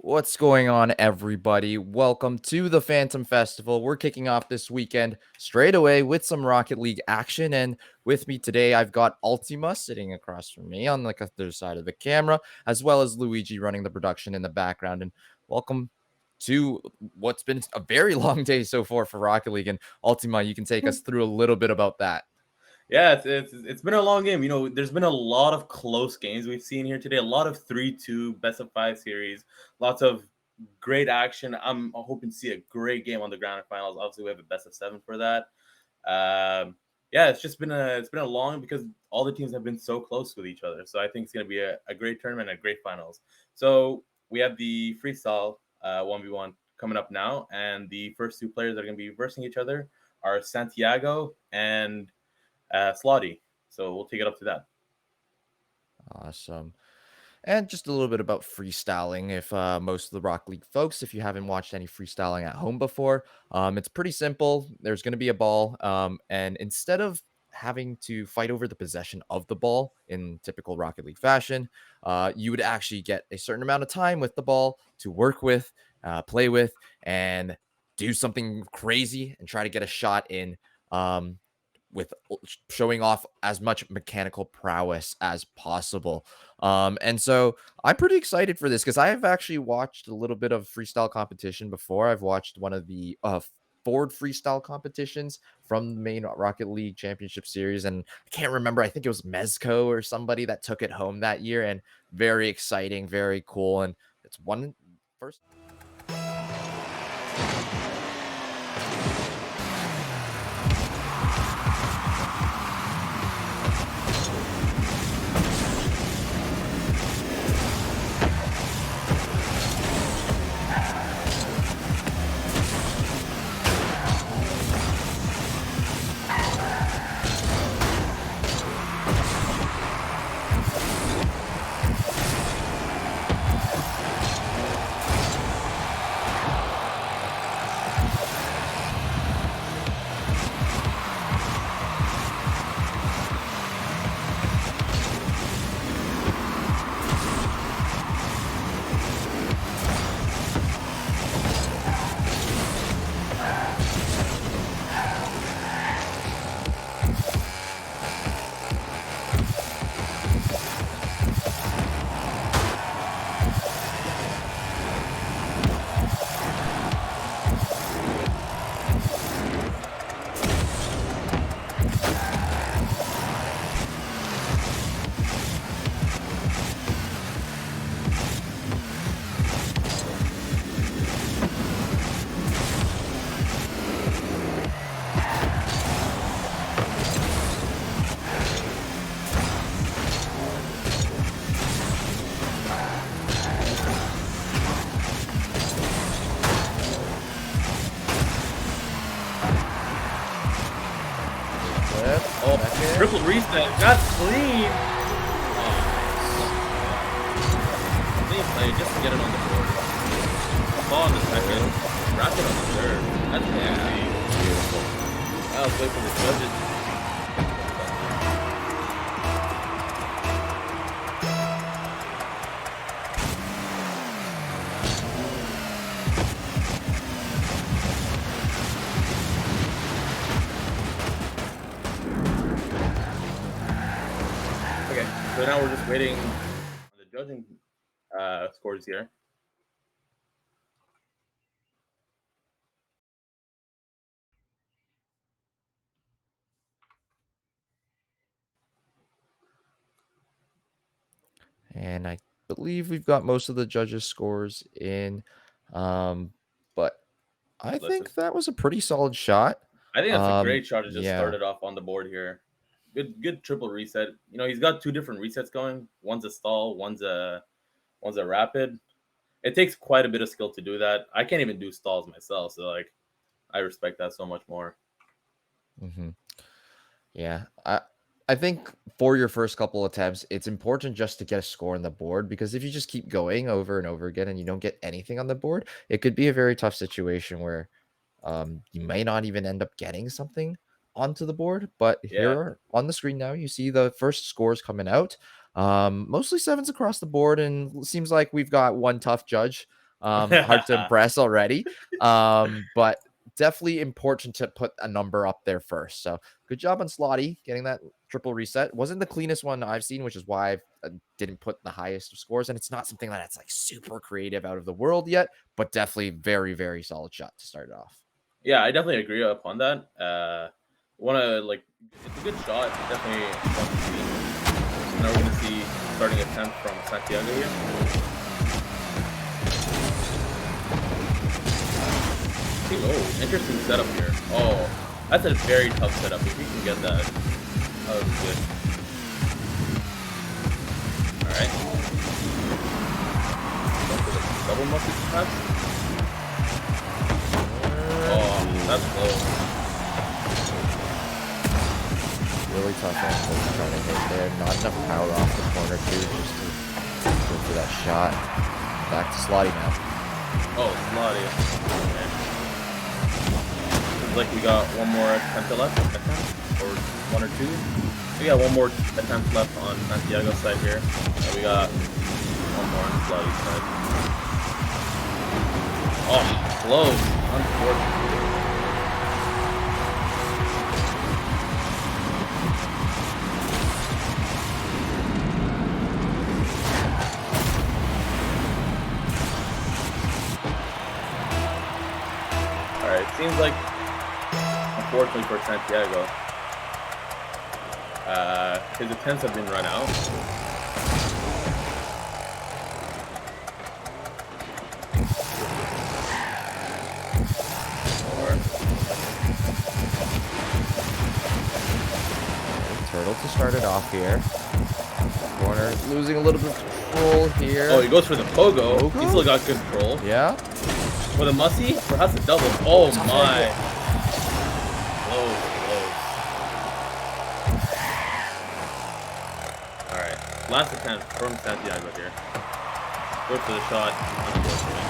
What's going on, everybody? Welcome to the Phantom Festival. We're kicking off this weekend straight away with some Rocket League action. And with me today, I've got Ultima sitting across from me on the other side of the camera, as well as Luigi running the production in the background. And welcome to what's been a very long day so far for Rocket League. And Ultima, you can take us through a little bit about that. Yeah, it's been a long game. There's been a lot of close games we've seen here today. A lot of 3-2 best of five series. Lots of great action. I'm hoping to see a great game on the grand finals. Obviously, we have a best of seven for that. Yeah, it's been a long because all the teams have been so close with each other. So I think it's gonna be a great tournament, a great finals. So we have the freestyle 1v1 coming up now, and the first two players that are gonna be versing each other are Santiago and Slotty. So we'll take it up to that. Awesome. And just a little bit about freestyling. If most of the Rock League folks, if you haven't watched any freestyling at home before, it's pretty simple. There's going to be a ball, and instead of having to fight over the possession of the ball in typical Rocket League fashion, you would actually get a certain amount of time with the ball to work with, play with, and do something crazy and try to get a shot in. With showing off as much mechanical prowess as possible. And so I'm pretty excited for this because I have actually watched a little bit of freestyle competition before. I've watched one of the Ford freestyle competitions from the main Rocket League Championship Series, and I can't remember. I think it was Mezco or somebody that took it home that year, and very exciting, very cool, and it's one first. Flip, Oh, second. triple reset. That's clean. Clean play just to get it on the board. Ball on the second. Wrap it on the third. That's Yeah, nasty. beautiful. Now let's wait for the judges. Okay, so now we're just waiting on the judging scores here. And I believe we've got most of the judges' scores in. But I Let's. think that was a pretty solid shot. I think that's a great shot to just start Yeah. it off on the board here. Good triple reset. He's got two different resets going. One's a stall, one's a rapid. It takes quite a bit of skill to do that. I can't even do stalls myself, so like I respect that so much more. hmm Yeah. I think for your first couple attempts, it's important just to get a score on the board because if you just keep going over and over again and you don't get anything on the board, it could be a very tough situation where you may not even end up getting something onto the board. But Yeah. here on the screen now, you see the first scores coming out. Mostly sevens across the board, and it seems like we've got one tough judge. Hard to impress already. But definitely important to put a number up there first. So good job on Slotty getting that triple reset. Wasn't the cleanest one I've seen, which is why I didn't put the highest of scores. And it's not something that's like super creative out of the world yet, but definitely very, very solid shot to start it off. Yeah, I definitely agree upon that. Want to like, it's a good shot. Definitely fun to see. So now we're gonna see starting attempt from Santiago here. Oh, interesting setup here. Oh, that's a very tough setup. If you can get that, that would be good. All right. Go for the double muscle perhaps. Oh, that's close. Really tough angle to try to hit there. Not enough power off the corner too, just to go for that shot. Back to Slotty now. Oh, Slotty. Okay. Seems like we got one more attempt left, or one or two. We got one more attempt left on Santiago's side here. And we got one more on Slotty's side. Oh, close. Unfortunate. Alright, seems like, unfortunately for Santiago, his attempts have been run out. Turtle to start it off here. Corner losing a little bit of control here. Oh, he goes for the pogo. He still got good control. Yeah. For the musty, perhaps a double. Oh my. Close, close. Alright, last attempt from Santiago here. Goes for the shot, unfortunately.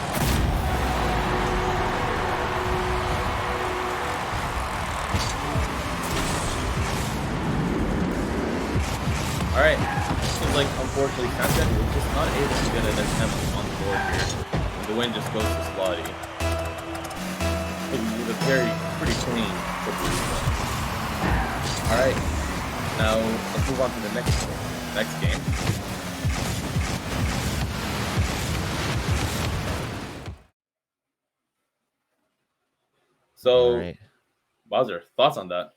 Alright, seems like unfortunately Santiago was just not able to get an attempt on the board here. And the win just goes to Slotty. With a pretty clean triple reset. Alright, now let's move on to the next game. So, Right. Bowser, thoughts on that?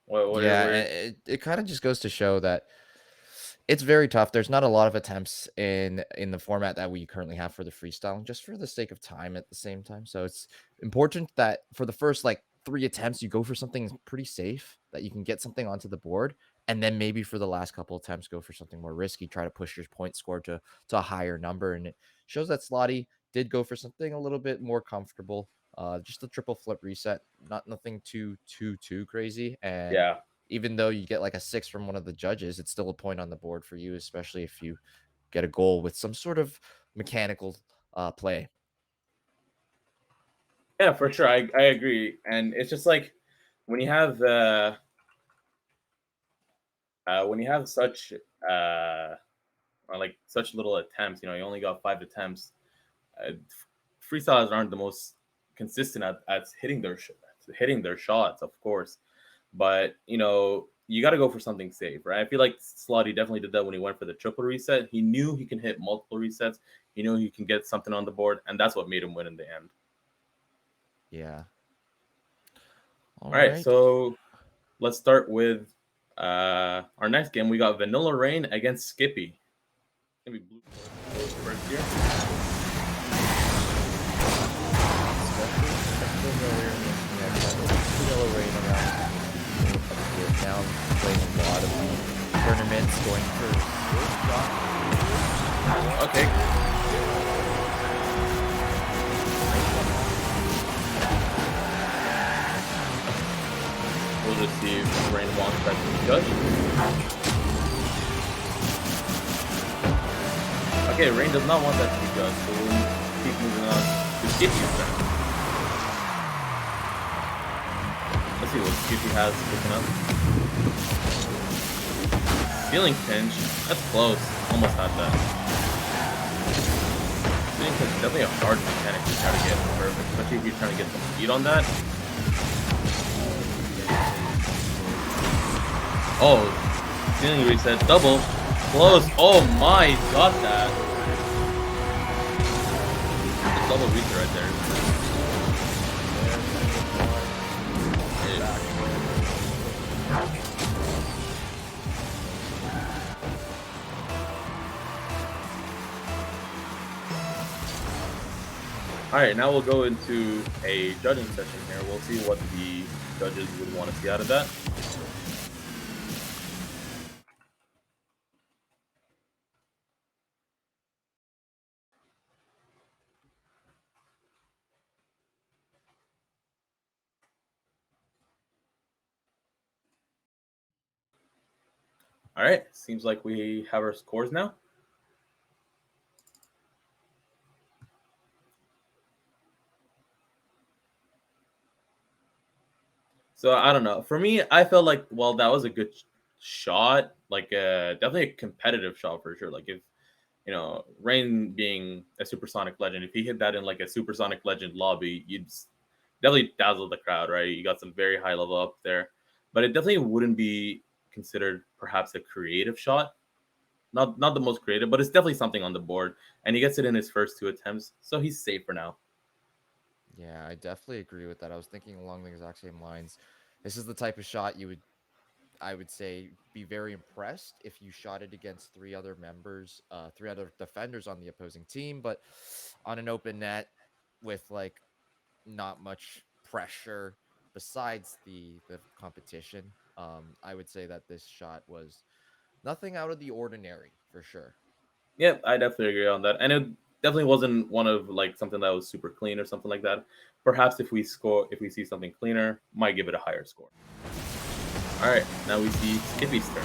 What Yeah, are it kind of just goes to show that it's very tough. There's not a lot of attempts in the format that we currently have for the freestyle, just for the sake of time at the same time. So it's important that for the first like 3 attempts, you go for something pretty safe that you can get something onto the board, and then maybe for the last couple attempts, go for something more risky. Try to push your point score to a higher number, and it shows that Slotty did go for something a little bit more comfortable. Just a triple flip reset, not nothing too crazy, and yeah. even though you get like a 6 from one of the judges, it's still a point on the board for you, especially if you get a goal with some sort of mechanical play. Yeah, for sure. I agree. And it's just like when you have such or like such little attempts, you only got 5 attempts. Uh, Freestylers aren't the most consistent at hitting their shots, of course. But you got to go for something safe, right? I feel like Slotty definitely did that when he went for the triple reset. He knew he can hit multiple resets. He knew he can get something on the board, and that's what made him win in the end. Yeah. All right, so let's start with our next game. We got Vanilla Rain against Skippy. It's gonna be blue first here. Vanilla Rain around here now, playing a lot of tournaments, going for Okay. We'll just see if Rain wants that to be judged. Okay, Rain does not want that to be judged, so we'll keep moving on to Skippy's turn. Let's see what Skippy has picking up. Feeling pinch. That's close. Almost had that. ceiling because it's definitely a hard mechanic to try to get perfect, especially if you're trying to get some speed on that. Oh, ceiling reset, double, close. Oh my, got that. The double reset right there. All right, now we'll go into a judging session here. We'll see what the judges would want to see out of that. All right, seems like we have our scores now. So I don't know. For me, I felt like that was a good shot, like definitely a competitive shot for sure. Like if Rain being a supersonic legend, if he hit that in like a supersonic legend lobby, definitely dazzle the crowd, right? You got some very high level up there, but it definitely wouldn't be considered perhaps a creative shot. Not the most creative, but it's definitely something on the board, and he gets it in his first two attempts, so he's safe for now. Yeah, I definitely agree with that. I was thinking along the exact same lines. This is the type of shot I would say, be very impressed if you shot it against three other defenders on the opposing team, but on an open net with like not much pressure besides the competition. I would say that this shot was nothing out of the ordinary for sure. Yeah, I definitely agree on that. And it definitely wasn't one of like something that was super clean or something like that. Perhaps if we see something cleaner, might give it a higher score. All right, now we see Skippy's turn.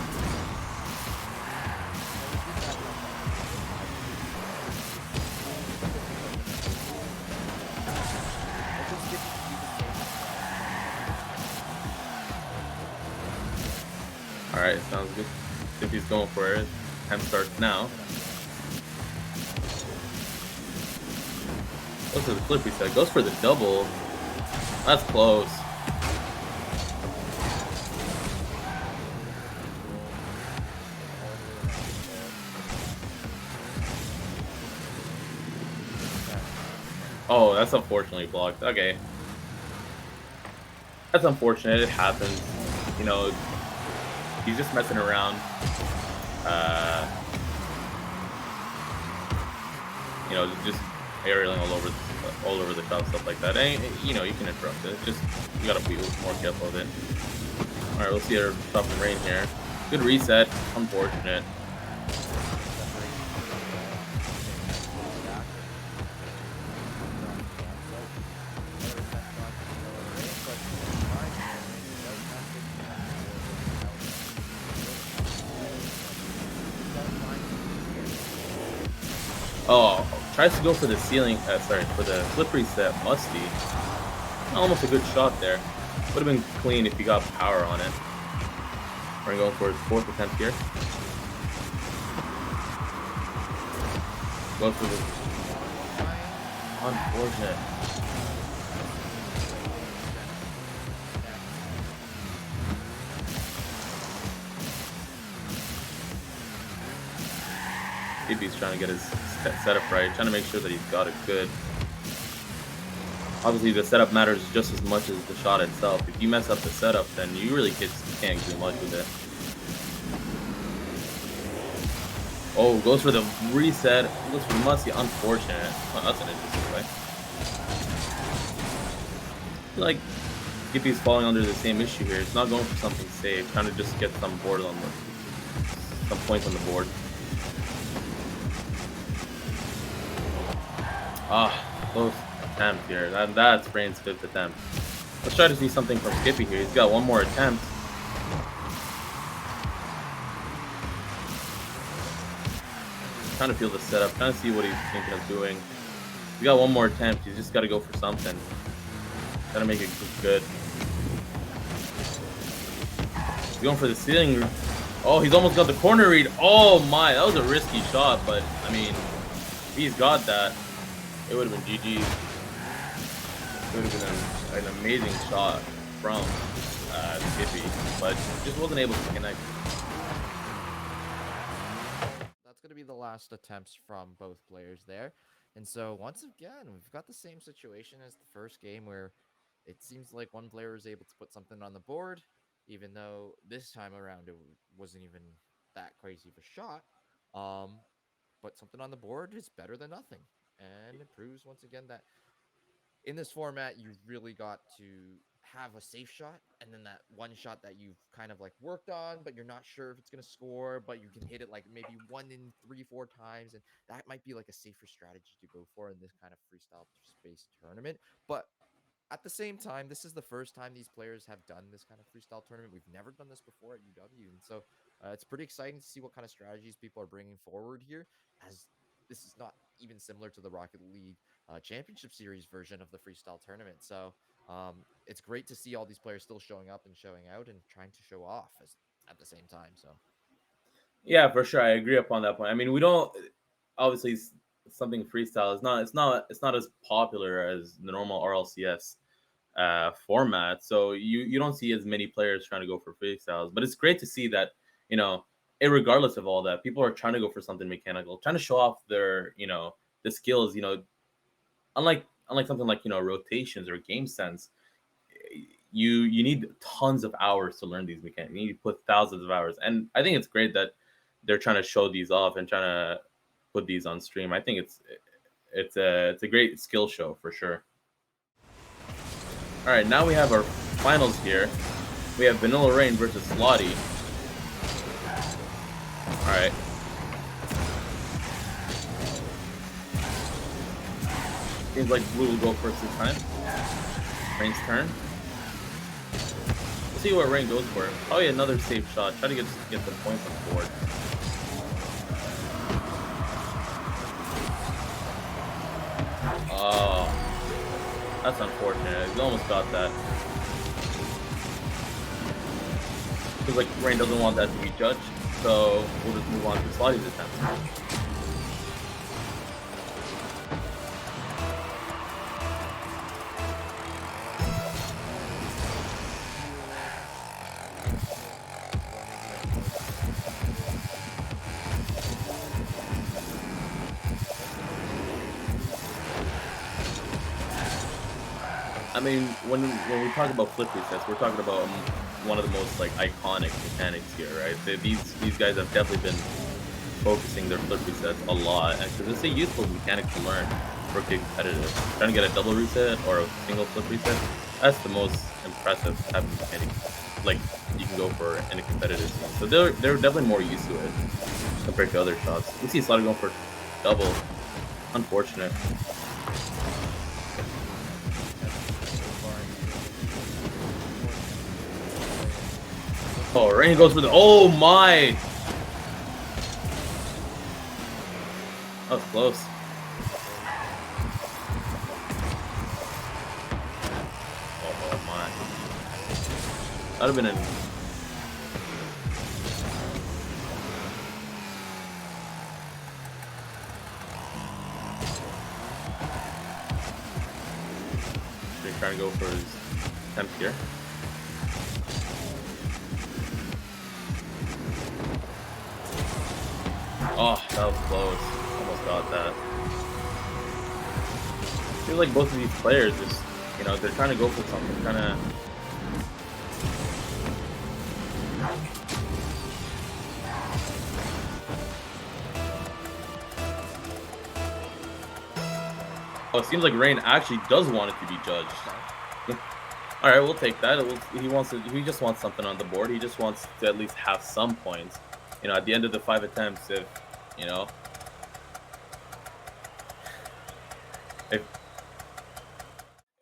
All right, sounds good. Skippy's going for it. Time starts now. Goes for the flip reset. Goes for the double. That's close. Oh, that's unfortunately blocked. Okay. That's unfortunate. It happens. You know, he's just messing around. Uh, just aerialing all over the crowd, stuff like that. And you can interrupt it. Just you gotta be more careful of it. All right, we'll see our top and rain here. Good reset. Unfortunate. Oh, tries to go for the ceiling. For the flip reset. Musty. Almost a good shot there. Would have been clean if he got power on it. We're going for his fourth attempt here. Goes for the unfortunate. He's trying to get his setup right, trying to make sure that he's got it good. Obviously, the setup matters just as much as the shot itself. If you mess up the setup, then you really can't do much with it. Oh, goes for the reset. Goes for Musty. Unfortunate. Oh, that's an interesting play. I feel like Skippy's falling under the same issue here. It's not going for something safe, trying to just get some points on the board. Close attempt here. That's Brain's fifth attempt. Let's try to see something from Skippy here. He's got one more attempt. Trying to feel the setup, trying to see what he's thinking of doing. He's got one more attempt. He's just got to go for something. Got to make it good. He's going for the ceiling. Oh, he's almost got the corner read. Oh my, that was a risky shot, but I mean, he's got that. it would have been GG's. It would have been an amazing shot from Skippy, but just wasn't able to connect. That's going to be the last attempts from both players there. And so once again, we've got the same situation as the first game where it seems like one player is able to put something on the board, even though this time around it wasn't even that crazy of a shot. Um, but something on the board is better than nothing. And it proves once again that in this format, you've really got to have a safe shot and then that one shot that you've kind of like worked on, but you're not sure if it's going to score, but you can hit it like maybe one in three, four times. And that might be like a safer strategy to go for in this kind of freestyle space tournament. But at the same time, this is the first time these players have done this kind of freestyle tournament. We've never done this before at UW, and so it's pretty exciting to see what kind of strategies people are bringing forward here. As this is not even similar to the Rocket League Championship Series version of the freestyle tournament, so it's great to see all these players still showing up and showing out and trying to show off at the same time. So Yeah, for sure, I agree upon that point. I mean, we don't obviously something freestyle is not it's not as popular as the normal RLCS format. So you don't see as many players trying to go for freestyles. But it's great to see that you know, regardless of all that, people are trying to go for something mechanical, trying to show off their the skills. Unlike something like rotations or game sense, you need tons of hours to learn these mechanics. You need to put thousands of hours, and I think it's great that they're trying to show these off and trying to put these on stream. I think it's a great skill show for sure. All right, now we have our finals here. We have Vanilla Rain versus Slotty. All right. Seems like Blue will go first this time. Rain's turn. We'll see what Rain goes for. Probably another safe shot. Try to get the points on the board. Oh, that's unfortunate. He almost got that. Feels like Rain doesn't want that to be judged, so we'll just move on to Slotty's attempt. I mean, when we talk about flip resets, we're talking about one of the most like iconic mechanics here, right? These guys have definitely been focusing their flip resets a lot, and because it's a useful mechanic to learn for competitive. Trying to get a double reset or a single flip reset, that's the most impressive type of mechanic. Like you can go for in a competitive scene, so they're definitely more used to it compared to other shots. We see Slaughter going for double. Unfortunate. Oh, Rain goes for the. Oh my! That was close. Oh my! That'd have been an. They're trying to go for his attempt here. Oh, that was close. Almost got that. I feel like both of these players just, they're trying to go for something kind of. Oh, it seems like Rain actually does want it to be judged. All right, we'll take that. He just wants something on the board. He just wants to at least have some points. At the end of the 5 attempts, you know, if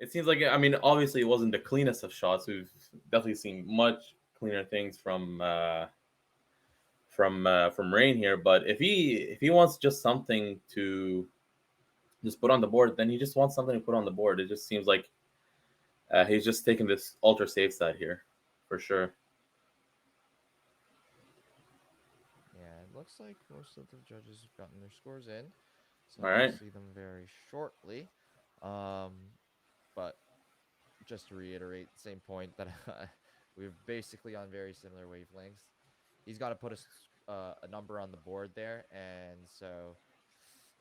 it seems like, I mean, obviously it wasn't the cleanest of shots. We've definitely seen much cleaner things from Rain here. But if he wants just something to just put on the board, then he just wants something to put on the board. It just seems like he's just taking this ultra safe side here, for sure. yeah, it looks like most of the judges have gotten their scores in. So All you'll right. see them very shortly. Um, but just to reiterate, same point that we're basically on very similar wavelengths. He's got to put a number on the board there, and so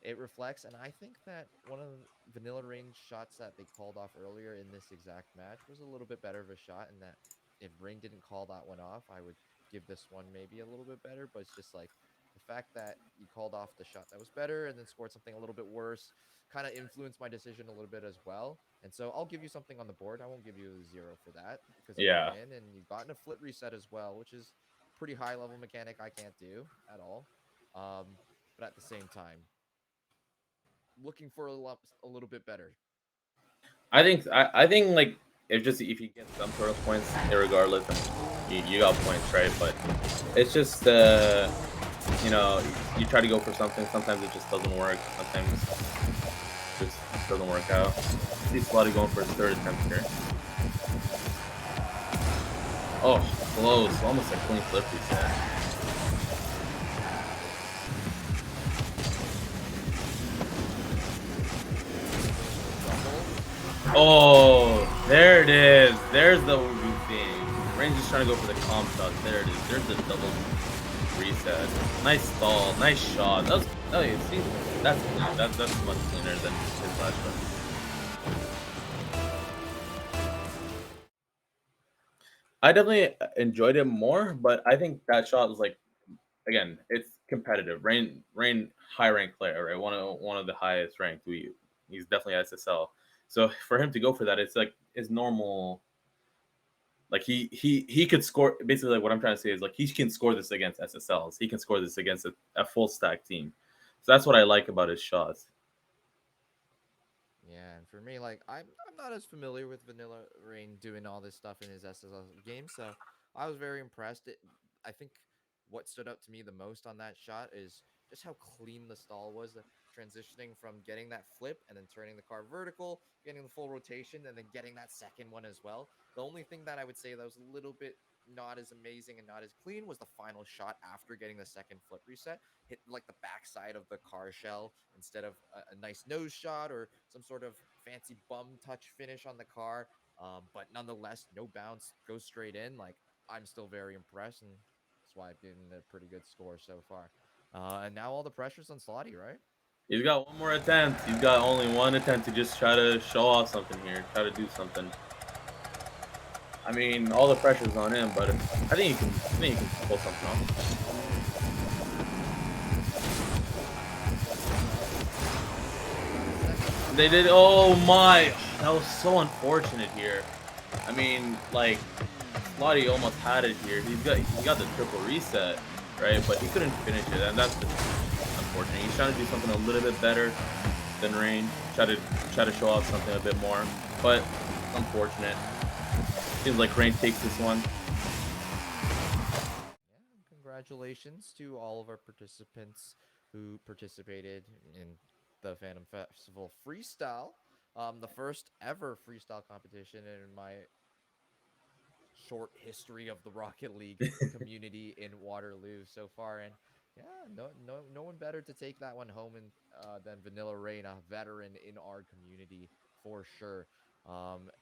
it reflects. And I think that one of Vanilla Rain's shots that they called off earlier in this exact match was a little bit better of a shot, and that if Rain didn't call that one off, I would give this one maybe a little bit better. But it's just like the fact that you called off the shot that was better and then scored something a little bit worse kind of influenced my decision a little bit as well. And so I'll give you something on the board. I won't give you a zero for that because you went Yeah. in and you've gotten a flip reset as well, which is pretty high level mechanic I can't do at all. But at the same time, looking for a little bit better. I think like if you get some sort of points, regardless, you got points, right? But it's just you know you try to go for something. Sometimes it just doesn't work. Sometimes it just doesn't work out. See Slotty going for his third attempt here. Oh, close. Almost a clean flip reset. Double. Oh, there it is. There's the movie thing. Rain's just trying to go for the calm shot. There it is. There's the double reset. Nice stall. Nice shot. Oh, you see, that's clean. That's much cleaner than his last shot. I definitely enjoyed it more, but I think that shot was like again, it's competitive. Rain high ranked player, right? One of the highest ranked. He's definitely SSL. So for him to go for that, it's like it's normal. Like he could score. Basically, like what I'm trying to say is like he can score this against SSLs. He can score this against a full stack team. So that's what I like about his shots. Yeah, and for me, like I'm not as familiar with Vanilla Rain doing all this stuff in his SSL game, so I was very impressed. I think what stood out to me the most on that shot is just how clean the stall was, transitioning from getting that flip and then turning the car vertical, getting the full rotation, and then getting that second one as well. The only thing that I would say that was a little bit not as amazing and not as clean was the final shot after getting the second flip reset hit like the backside of the car shell instead of a nice nose shot or some sort of fancy bum touch finish on the car. But nonetheless, no bounce, goes straight in. Like I'm still very impressed, and that's why I've given it a pretty good score so far. And now all the pressure's on Slotty, right? He's got one more attempt. He's got only one attempt to just try to show off something here, try to do something. I mean, all the pressure's on him, but I think he can pull something off. Second They shot. did. Oh my, that was so unfortunate here. I mean, like Slotty almost had it here. He got the triple reset, right? But he couldn't finish it, and that's just unfortunate. He's trying to do something a little bit better than Rain. Try to show off something a bit more, but unfortunate. Seems like Rain takes this one. Yeah, congratulations to all of our participants who participated in the Phantom Festival Freestyle. The first ever freestyle competition in my short history of the Rocket League community in Waterloo so far. And yeah, no one better to take that one home than Vanilla Rain, a veteran in our community for sure.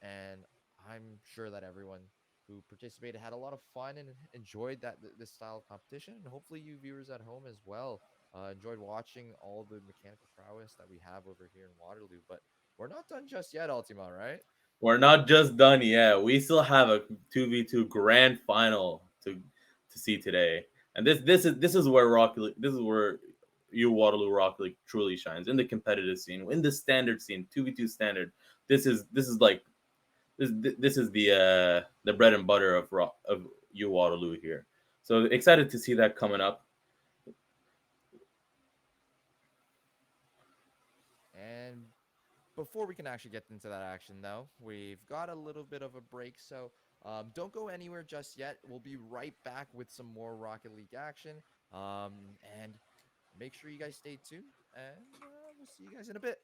And I'm sure that everyone who participated had a lot of fun and enjoyed this style of competition. And hopefully, you viewers at home as well enjoyed watching all the mechanical prowess that we have over here in Waterloo. But we're not done just yet, Ultima, right? We're not just done yet. We still have a 2v2 grand final to see today. And this is where Rocket League, this is where you Waterloo Rocket League truly shines in the competitive scene, in the standard scene, 2v2 standard. This is like this is the bread and butter of you Waterloo here. So excited to see that coming up. And before we can actually get into that action, though, we've got a little bit of a break. So don't go anywhere just yet. We'll be right back with some more Rocket League action. And make sure you guys stay tuned. And we'll see you guys in a bit.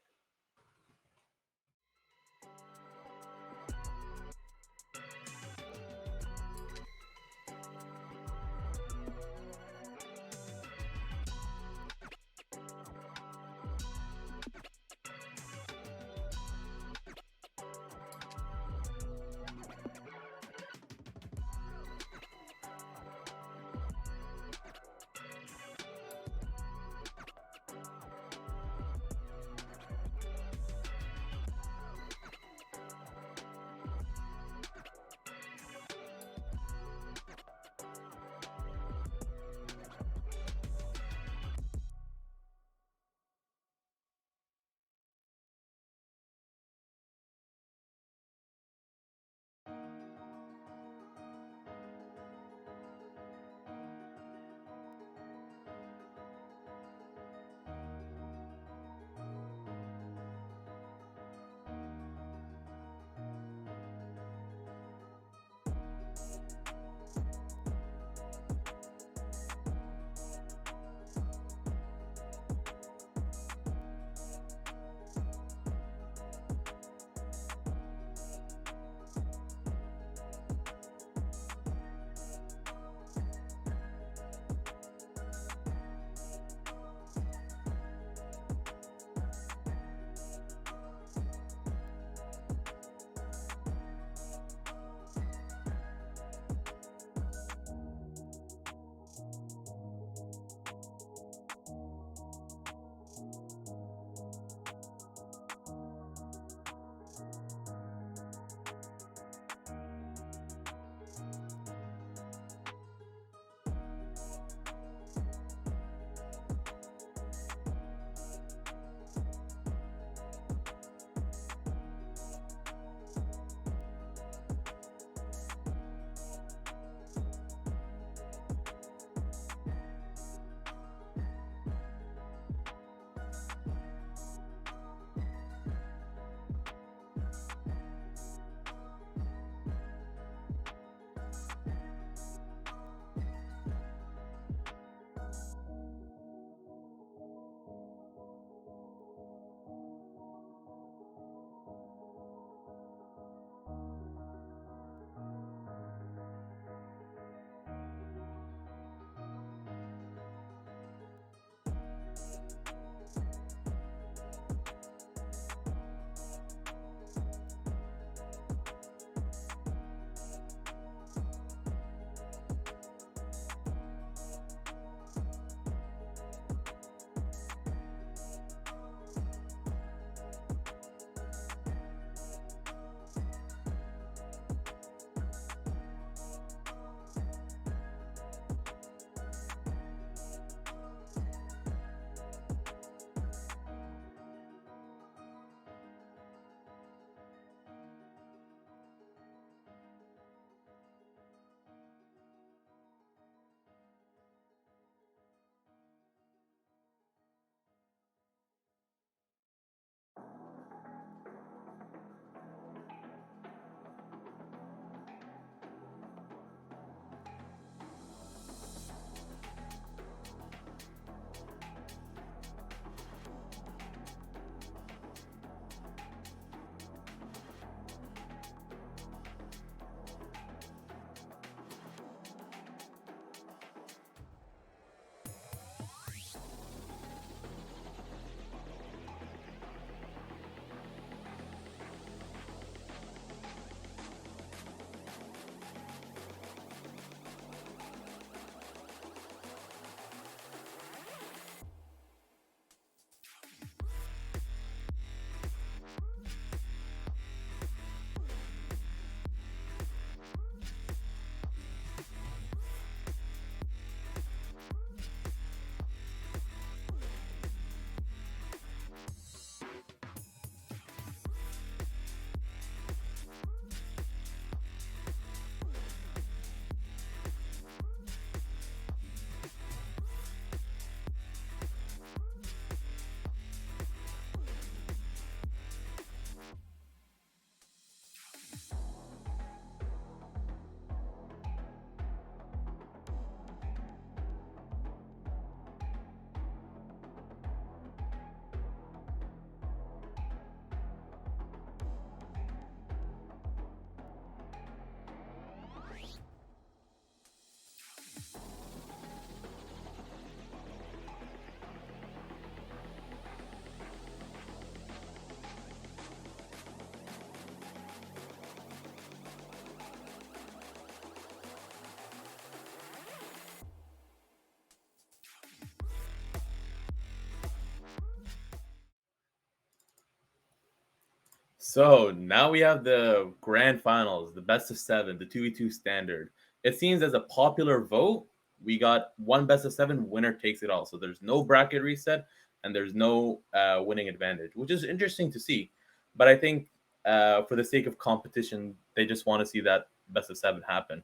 So now we have the grand finals, the best of seven, the 2v2 standard. It seems as a popular vote, we got one best of seven, winner takes it all. So there's no bracket reset and there's no winning advantage, which is interesting to see. But I think for the sake of competition, they just want to see that best of seven happen.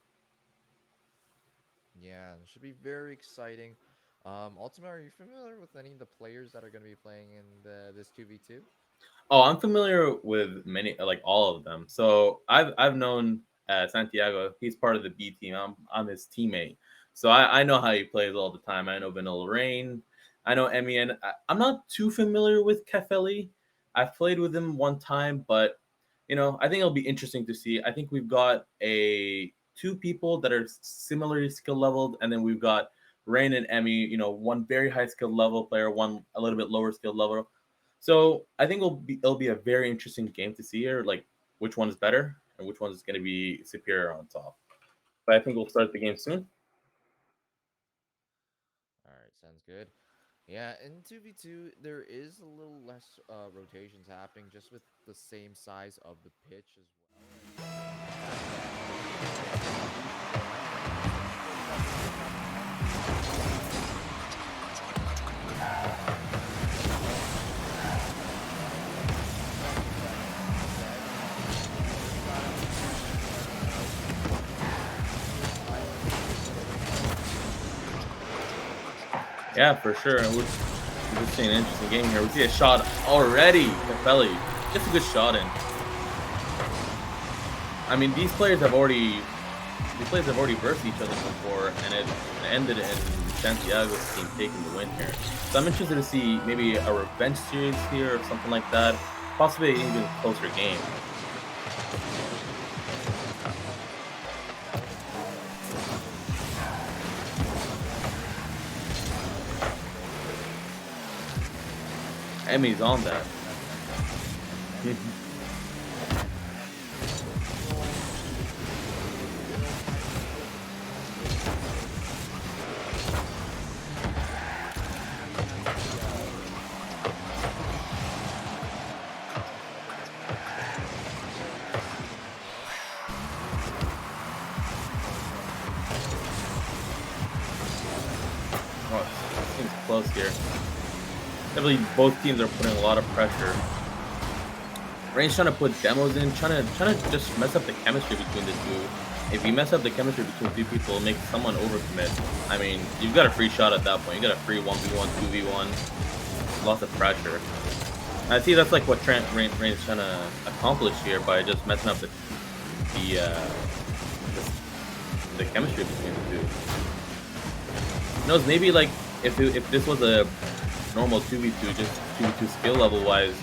Yeah, it should be very exciting. Ultima, are you familiar with any of the players that are going to be playing in this 2v2? Oh, I'm familiar with many, like all of them. So I've known Santiago. He's part of the B team. I'm his teammate. So I know how he plays all the time. I know Vanilla Rain. I know Emmy, and I'm not too familiar with Kefeli. I've played with him one time, but I think it'll be interesting to see. I think we've got a two people that are similarly skill leveled, and then we've got Rain and Emmy. One very high skill level player, one a little bit lower skill level. So I think it'll be a very interesting game to see here, like which one is better and which one is going to be superior on top. But I think we'll start the game soon. All right, sounds good. Yeah, in 2v2, there is a little less rotations happening just with the same size of the pitch as well. And the fact that most of the players have already like you said, you just gotta isolate the range Yeah, for sure. And we're just seeing an interesting game here. We see a shot already. Capelli gets a good shot in. I mean, these players have already versed each other before, and it ended in Santiago's team taking the win here. So I'm interested to see maybe a revenge series here or something like that. Possibly an even closer game. that would involve Emmy's on that. that's actually control will kind of have the setup in there. Very interesting as well. Oh, it seems close here. Definitely, both teams are putting a lot of pressure. Rain's trying to put demos in, trying to just mess up the chemistry between the two. If you mess up the chemistry between two people, make someone overcommit. I mean, you've got a free shot at that point. You got a free 1v1, 2v1. Lots of pressure. I see that's like what Rain's trying to accomplish here by just messing up the, uh, the chemistry between the two. Knows maybe like if this was a normal 2v2, just 2v2 skill level wise,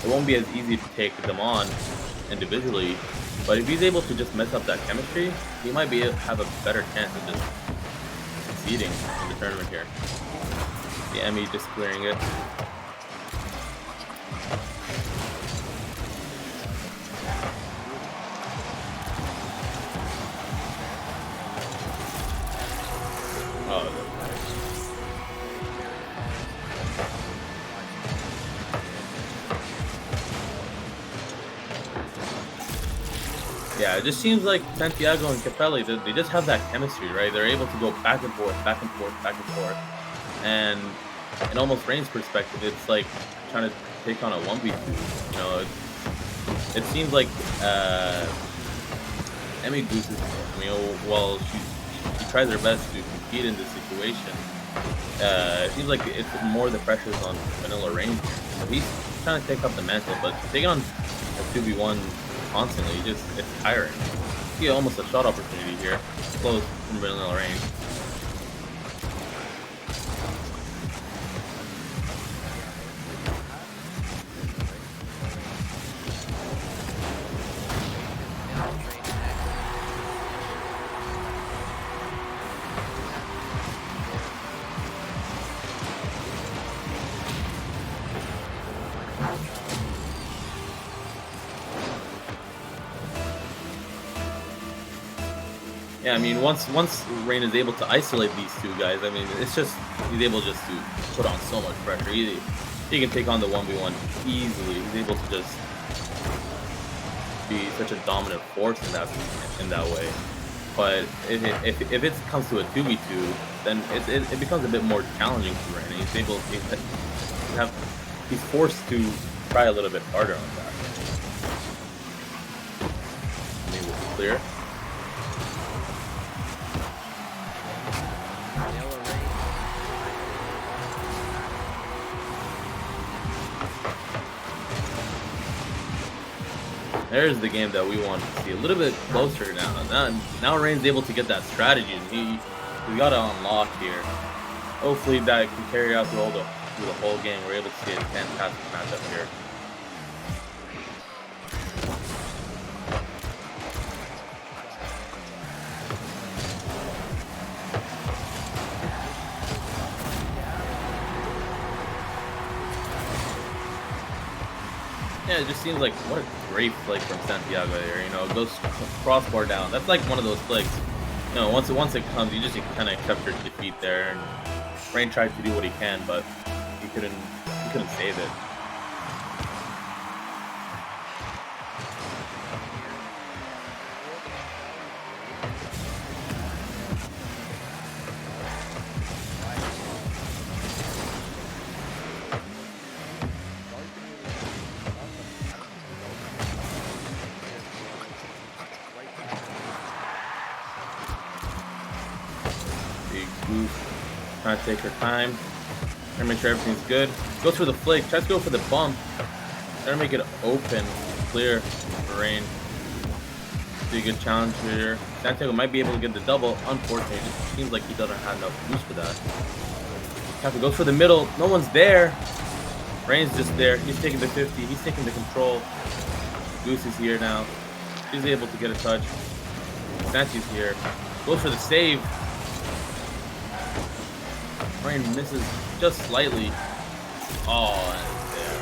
it won't be as easy to take them on individually. But if he's able to just mess up that chemistry, he might have a better chance of just succeeding in the tournament here. The Emmy just clearing it. Oh, yeah, it just seems like Santiago and Capelli, they just have that chemistry, right? They're able to go back and forth, back and forth, back and forth. And in almost Rain's perspective, it's like trying to take on a 1v2. It seems like Emmy gooses, while she tries her best to compete in this situation. It seems like it's more the pressures on Vanilla Rain. So he's trying to take up the mantle, but taking on a 2v1 constantly, it's tiring. See almost a shot opportunity here. Close from Vanilla Rain. Yeah, I mean, once Rain is able to isolate these two guys, I mean, it's just he's able just to put on so much pressure. He can take on the 1v1 easily. He's able to just be such a dominant force in that way. But if it comes to a 2v2, then it becomes a bit more challenging for Rain. He's forced to try a little bit harder on that. I mean, was it clear? There's the game that we wanted to see a little bit closer now. Now Rain's able to get that strategy, and we got to unlock here. Hopefully that can carry out through the whole game. We're able to see a fantastic matchup here. Yeah, it just seems like what a great flick from Santiago there. You know, it goes crossbar down. That's like one of those flicks. You know, once it comes, you just kind of accept your defeat there. And Rain tried to do what he can, but he couldn't save it. Trying to take her time. Trying to make sure everything's good. Goes for the flick. Tries to go for the bump. Trying to make it open. Clear for Rain. See a good challenge here. Santiago might be able to get the double. Unfortunately, it just seems like he doesn't have enough boost for that. Cafe goes for the middle. No one's there. Rain's just there. He's taking the 50. He's taking the control. Goose is here now. He's able to get a touch. Santi's here. Goes for the save. Rain misses just slightly. Oh, and there.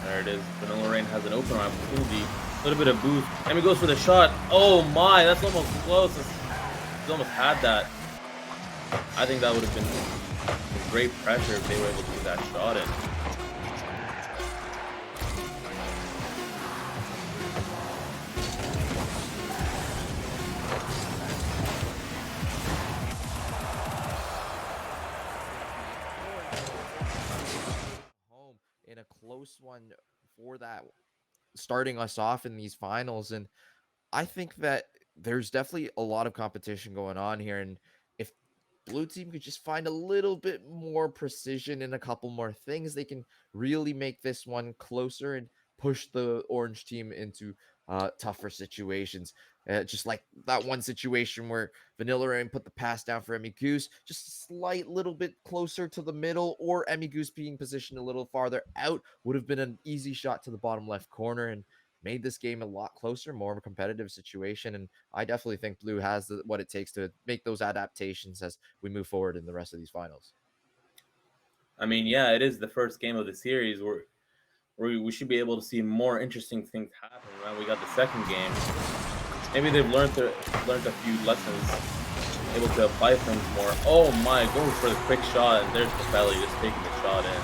There it is. Vanilla Rain has an open opportunity. A little bit of boost. And he goes for the shot. Oh my, that's almost close. He's almost had that. I think that would have been great pressure if they were able to get that shot in. Home in a close one for that, starting us off in these finals. And I think that there's definitely a lot of competition going on here. And if blue team could just find a little bit more precision and a couple more things, they can really make this one closer and push the orange team into tougher situations. Just like that one situation where Vanilla Rain put the pass down for Emmy Goose, just a slight little bit closer to the middle, or Emmy Goose being positioned a little farther out would have been an easy shot to the bottom left corner and made this game a lot closer, more of a competitive situation. And I definitely think blue has what it takes to make those adaptations as we move forward in the rest of these finals. I mean, yeah, it is the first game of the series where we should be able to see more interesting things happen. When we got the second game, maybe they've learned a few lessons, able to apply things more. Oh my, going for the quick shot, and there's Capelli just taking the shot in.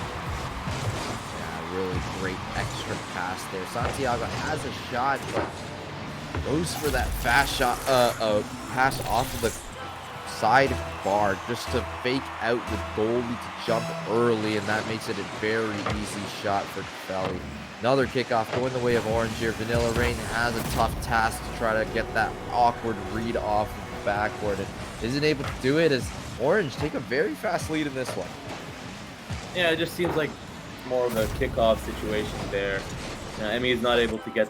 Yeah, really great extra pass there. Santiago has a shot, but goes for that fast shot, pass off of the side bar just to fake out the goalie to jump early, and that makes it a very easy shot for Capelli. Another kickoff going the way of Orange here. Vanilla Rain has a tough task to try to get that awkward read off of the backboard and isn't able to do it as Orange take a very fast lead in this one. Yeah, it just seems like more of a kickoff situation there. Emmy is not able to get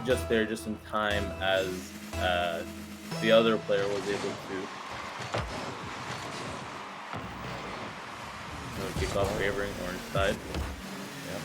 just there just in time as the other player was able to kick off What? favoring orange side. Yep.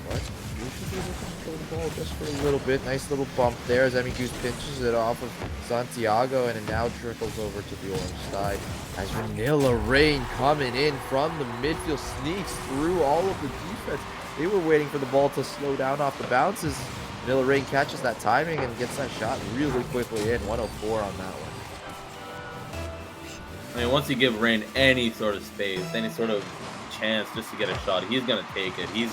What? You should be able to control the ball just for a little bit. Nice little bump there as Emmy Goose pinches it off of Santiago, and it now trickles over to the orange side. As Vanilla Rain coming in from the midfield sneaks through all of the defense. They were waiting for the ball to slow down off the bounces. Vanilla Rain catches that timing and gets that shot really quickly in. 104 on that one. I mean, once you give Rain any sort of space, any sort of chance just to get a shot, he's gonna take it. He's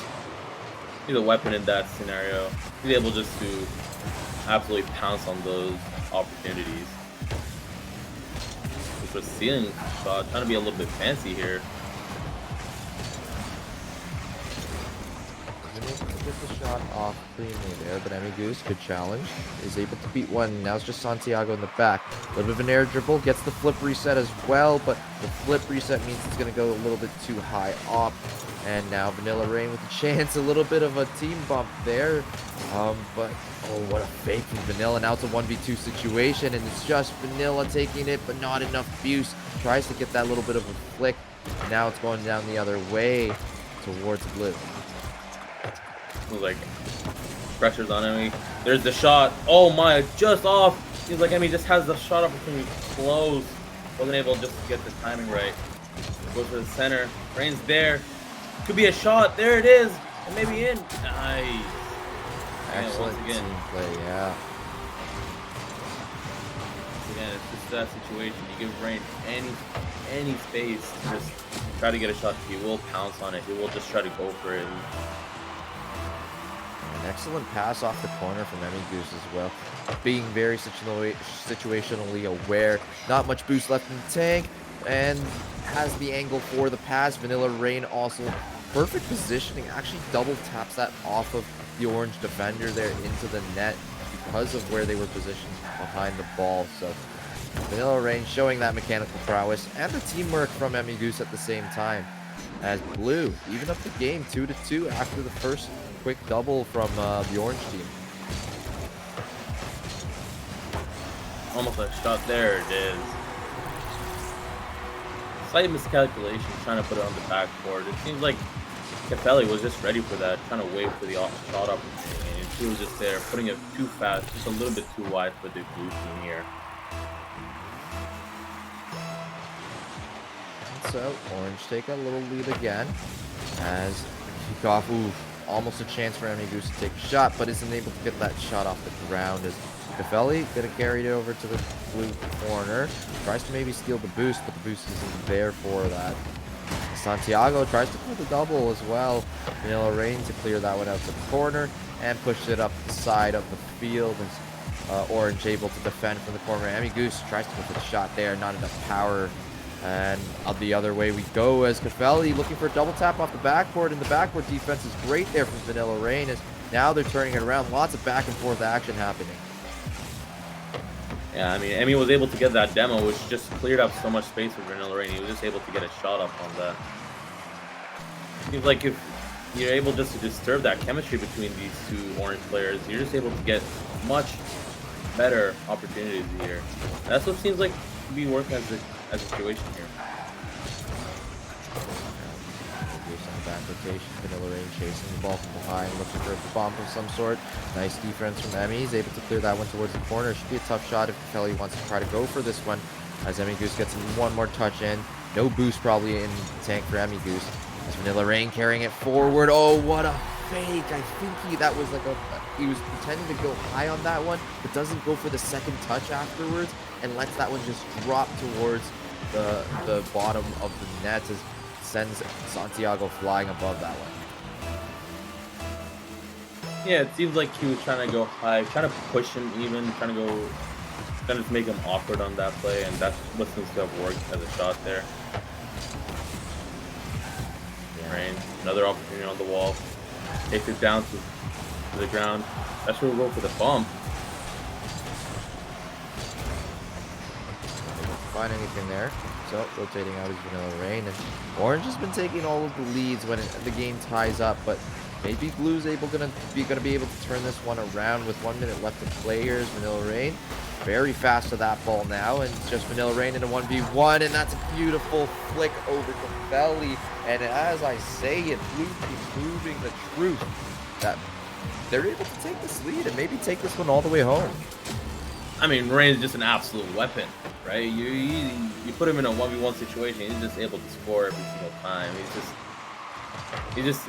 a weapon in that scenario. He's able just to absolutely pounce on those opportunities. Just a ceiling shot, trying to be a little bit fancy here. Able to get the shot off cleanly there, but Emmy Goose, good challenge, is able to beat one. Now it's just Santiago in the back. A little bit of an air dribble, gets the flip reset as well, but the flip reset means it's going to go a little bit too high up. And now Vanilla Rain with a chance, a little bit of a team bump there. But, oh, what a fake from Vanilla. Now it's a 1v2 situation, and it's just Vanilla taking it, but not enough boost. Tries to get that little bit of a flick. Now it's going down the other way towards blue. Feels like pressure's on Emmy. There's the shot. Oh my, just off. Feels like Emmy just has the shot opportunity close. Wasn't able just to get the timing right. Goes to the center. Rain's there. Could be a shot. There it is. And maybe in. Nice. Excellent once again. team play, yeah. Once again, it's just that situation. You give Rain any space to just try to get a shot. He will pounce on it. He will just try to go for it. An excellent pass off the corner from Emmy Goose as well. Being very situationally aware. Not much boost left in the tank. And has the angle for the pass. Vanilla Rain also perfect positioning. Actually double taps that off of the orange defender there into the net because of where they were positioned behind the ball. So Vanilla Rain showing that mechanical prowess and the teamwork from Emmy Goose at the same time. As blue even up the game 2-2 after the first quick double from the orange team. Almost a shot. There it is. Slight miscalculation trying to put it on the backboard. It seems like Cafelli was just ready for that, trying to wait for the shot opportunity, and he was just there, putting it too fast, just a little bit too wide for the blue team here. And so orange take a little lead again as kickoff. Ooh, almost a chance for Emmy Goose to take a shot, but isn't able to get that shot off the ground as Cafelli could have carried it over to the blue corner. Tries to maybe steal the boost, but the boost isn't there for that. Santiago tries to put the double as well. Vanilla Rain to clear that one out to the corner and push it up the side of the field as Orange able to defend from the corner. Emmy Goose tries to put the shot there, not enough power. And the other way we go as Cafelli looking for a double tap off the backboard, and the backboard defense is great there from Vanilla Rain as now they're turning it around. Lots of back and forth action happening. Yeah, I mean, Emmy was able to get that demo, which just cleared up so much space for Vanilla Rain. He was just able to get a shot up on that. Seems like if you're able just to disturb that chemistry between these two orange players, you're just able to get much better opportunities here. That's what seems like to be working as a situation here. Back rotation, Vanilla Rain chasing the ball from behind, looking for a bomb of some sort. Nice defense from Emmy. He's able to clear that one towards the corner. Should be a tough shot if Kelly wants to try to go for this one. As Emmy Goose gets one more touch in. No boost probably in the tank for Emmy Goose. As Vanilla Rain carrying it forward. Oh, what a fake. I think that was like he was pretending to go high on that one, but doesn't go for the second touch afterwards and lets that one just drop towards the bottom of the net as sends Santiago flying above that one. Yeah, it seems like he was trying to go high, trying to push him even, trying to make him awkward on that play, and that's what seems to have worked as a shot there. Yeah. Rain, another opportunity on the wall. Takes it down to the ground. That's where we go for the bump. Find anything there. So rotating out is Vanilla Rain, and Orange has been taking all of the leads when the game ties up, but maybe Blue's gonna be able to turn this one around with 1 minute left to play here as Vanilla Rain very fast to that ball now, and it's just Vanilla Rain in a 1v1, and that's a beautiful flick over to Belly. And as I say it, Blue keeps proving the truth that they're able to take this lead and maybe take this one all the way home. I mean, Rain is just an absolute weapon, right? You put him in a 1v1 situation, he's just able to score every single time. He's just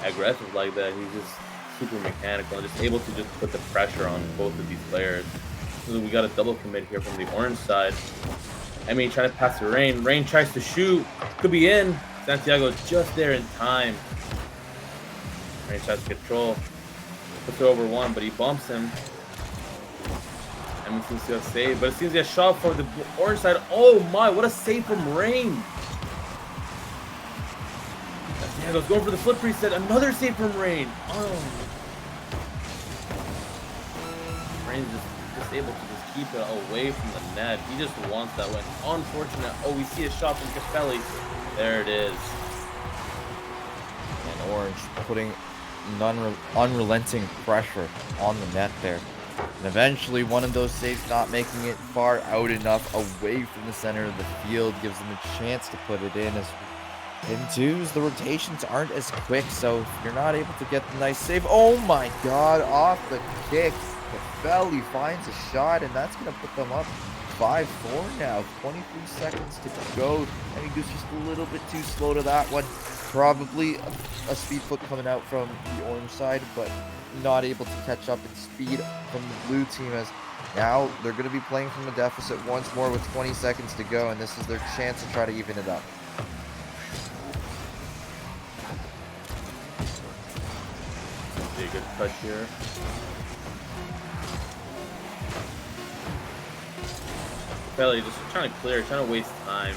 aggressive like that. He's just super mechanical and just able to just put the pressure on both of these players. So we got a double commit here from the orange side. I mean, trying to pass to Rain. Rain tries to shoot. Could be in. Santiago just there in time. Rain tries to control. Puts it over one, but he bumps him. I mean, seems to have saved, but it seems to be a shot for the orange side. Oh my, what a save from Rain. Santiago's going for the flip reset. Another save from Rain. Oh. Rain's just able to just keep it away from the net. He just wants that win. Unfortunate. Oh, we see a shot from Castelli. There it is. And Orange putting unrelenting pressure on the net there. And eventually one of those saves not making it far out enough away from the center of the field gives them a chance to put it in. As in twos, the rotations aren't as quick, so if you're not able to get the nice save, oh my god, off the kick, Belly finds a shot, and that's going to put them up 5-4 now. 23 seconds to go. I mean, Goose just a little bit too slow to that one. Probably a speed foot coming out from the orange side, but not able to catch up in speed from the blue team, as now they're going to be playing from a deficit once more with 20 seconds to go, and this is their chance to try to even it up. Be a good touch here. Belly just trying to clear, trying to waste time.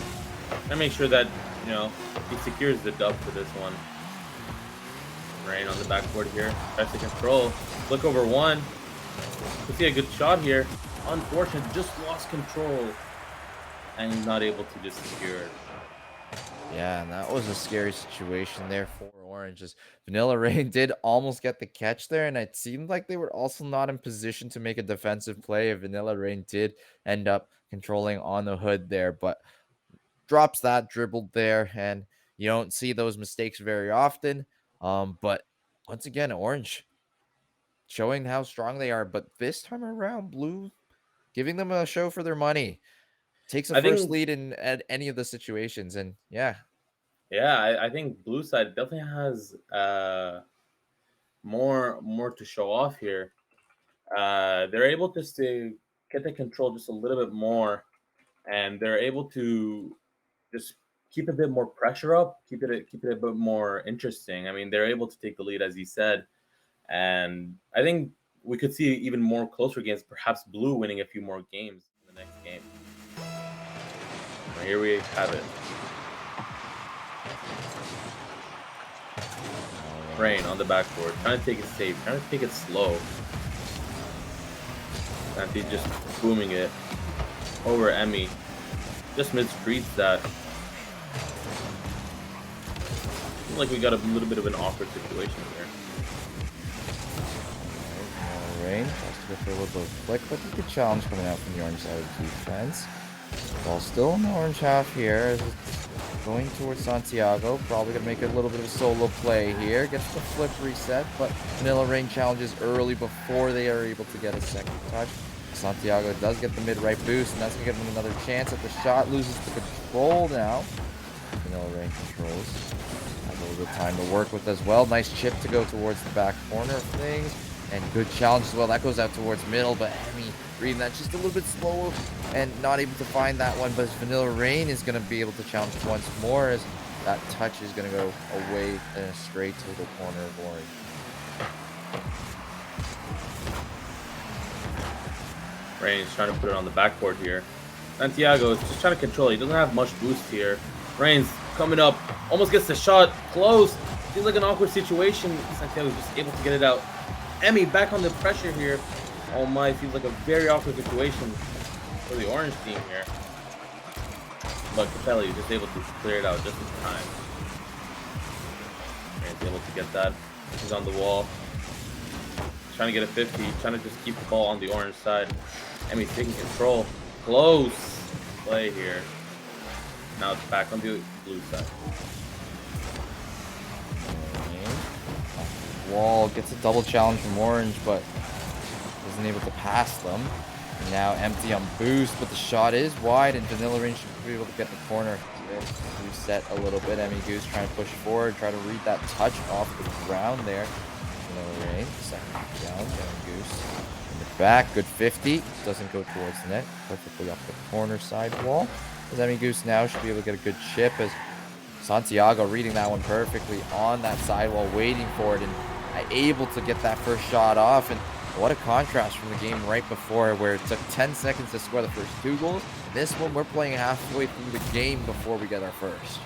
Trying to make sure that, you know, he secures the dub for this one. Rain on the backboard here. Tries to control. Look over one. Could see a good shot here. Unfortunate, just lost control. And he's not able to just secure it. Yeah, and that was a scary situation there for Orange. As Vanilla Rain did almost get the catch there, and it seemed like they were also not in position to make a defensive play. Vanilla Rain did end up controlling on the hood there, but drops that dribbled there, and you don't see those mistakes very often. But once again, Orange showing how strong they are, but this time around, Blue giving them a show for their money. Takes a I first think, lead in at any of the situations, and yeah, yeah, I think blue side definitely has more to show off here. They're able just to get the control just a little bit more, and they're able to just keep a bit more pressure up, keep it a bit more interesting. I mean, they're able to take the lead, as you said, and I think we could see even more closer games. Perhaps blue winning a few more games in the next game. Here we have it. Rain on the backboard, trying to take it safe, trying to take it slow. Santi just booming it over Emmy. Just mid-streets that. Seems like we got a little bit of an awkward situation here. Rain tries to go for a little bit of flick, but a good challenge coming out from the orange side of the defense. Ball still in the orange half here as it's going towards Santiago. Probably going to make a little bit of a solo play here. Gets the flip reset, but Vanilla Rain challenges early before they are able to get a second touch. Santiago does get the mid-right boost, and that's going to give him another chance at the shot. Loses the control now. Vanilla Rain controls. Has a little bit of time to work with as well. Nice chip to go towards the back corner of things. And good challenge as well. That goes out towards middle, but Emmy reading that just a little bit slow and not able to find that one. But Vanilla Rain is going to be able to challenge once more, as that touch is going to go away and straight to the corner of orange. Rain is trying to put it on the backboard here. Santiago is just trying to control it. He doesn't have much boost here. Rain's coming up, almost gets the shot, close. Seems like an awkward situation. Santiago is just able to get it out. Emmy back on the pressure here. Oh my, seems like a very awkward situation for the orange team here. But Capelli is just able to clear it out just in time. Rain's able to get that. He's on the wall. Trying to get a 50, trying to just keep the ball on the orange side. Emmy's taking control. Close play here. Now it's back on the blue side. Range. Off the wall. Gets a double challenge from Orange, but isn't able to pass them. And now empty on boost, but the shot is wide, and Vanilla Rain should be able to get the corner. Reset a little bit. Emmy Goose trying to push forward, try to read that touch off the ground there. Vanilla Rain, second down. Emmy Goose in the back, good 50. Doesn't go towards the net, perfectly off the corner side wall. As Emmy Goose now should be able to get a good chip as Santiago reading that one perfectly on that sidewall, waiting for it, and able to get that first shot off. And what a contrast from the game right before, where it took 10 seconds to score the first two goals. This one, we're playing halfway through the game before we get our first.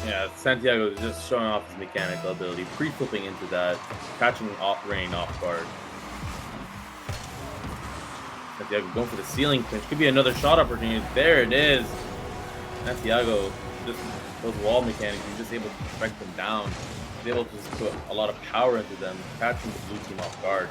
Yeah, Santiago is just showing off his mechanical ability, pre-flipping into that, catching off Rain off guard. Santiago going for the ceiling pinch. Could be another shot opportunity. There it is. Santiago, just those wall mechanics, he's just able to strike them down. He's able to just put a lot of power into them, catching the blue team off guard.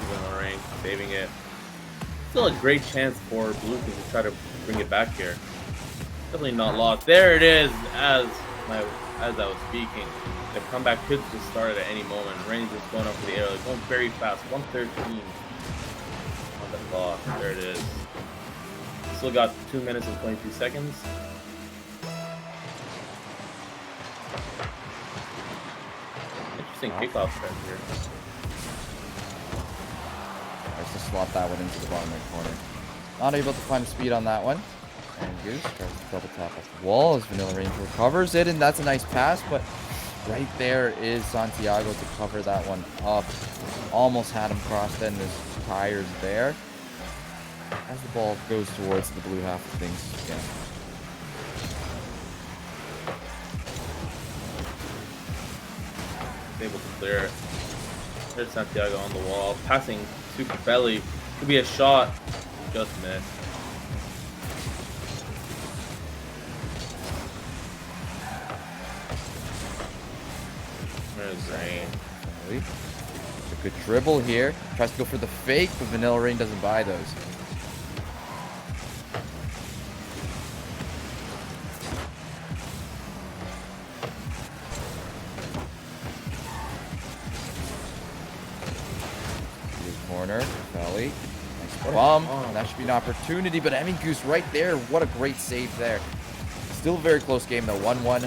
Even Lorraine saving it. Still a great chance for blue team to try to bring it back here. Definitely not lost. There it is. As I was speaking, the comeback could just start at any moment. Rain's just going up to the air, like going very fast. 113 on the clock. There it is. Still got 2 minutes and 22 seconds. Interesting kickoff stretch here. Tries to slot that one into the bottom right corner. Not able to find speed on that one. And Goose tries to double tap off the wall as Vanilla Rain recovers it, and that's a nice pass, but right there is Santiago to cover that one up. Almost had him crossed in his tires there. As the ball goes towards the blue half of things again. Able to clear it. There's Santiago on the wall. Passing to Capelli. Could be a shot. Just missed. There's Rain. A good dribble here. Tries to go for the fake, but Vanilla Rain doesn't buy those. Corner, Belly. Nice bomb. And that should be an opportunity, but Emmy Goose right there. What a great save there. Still a very close game though. 1-1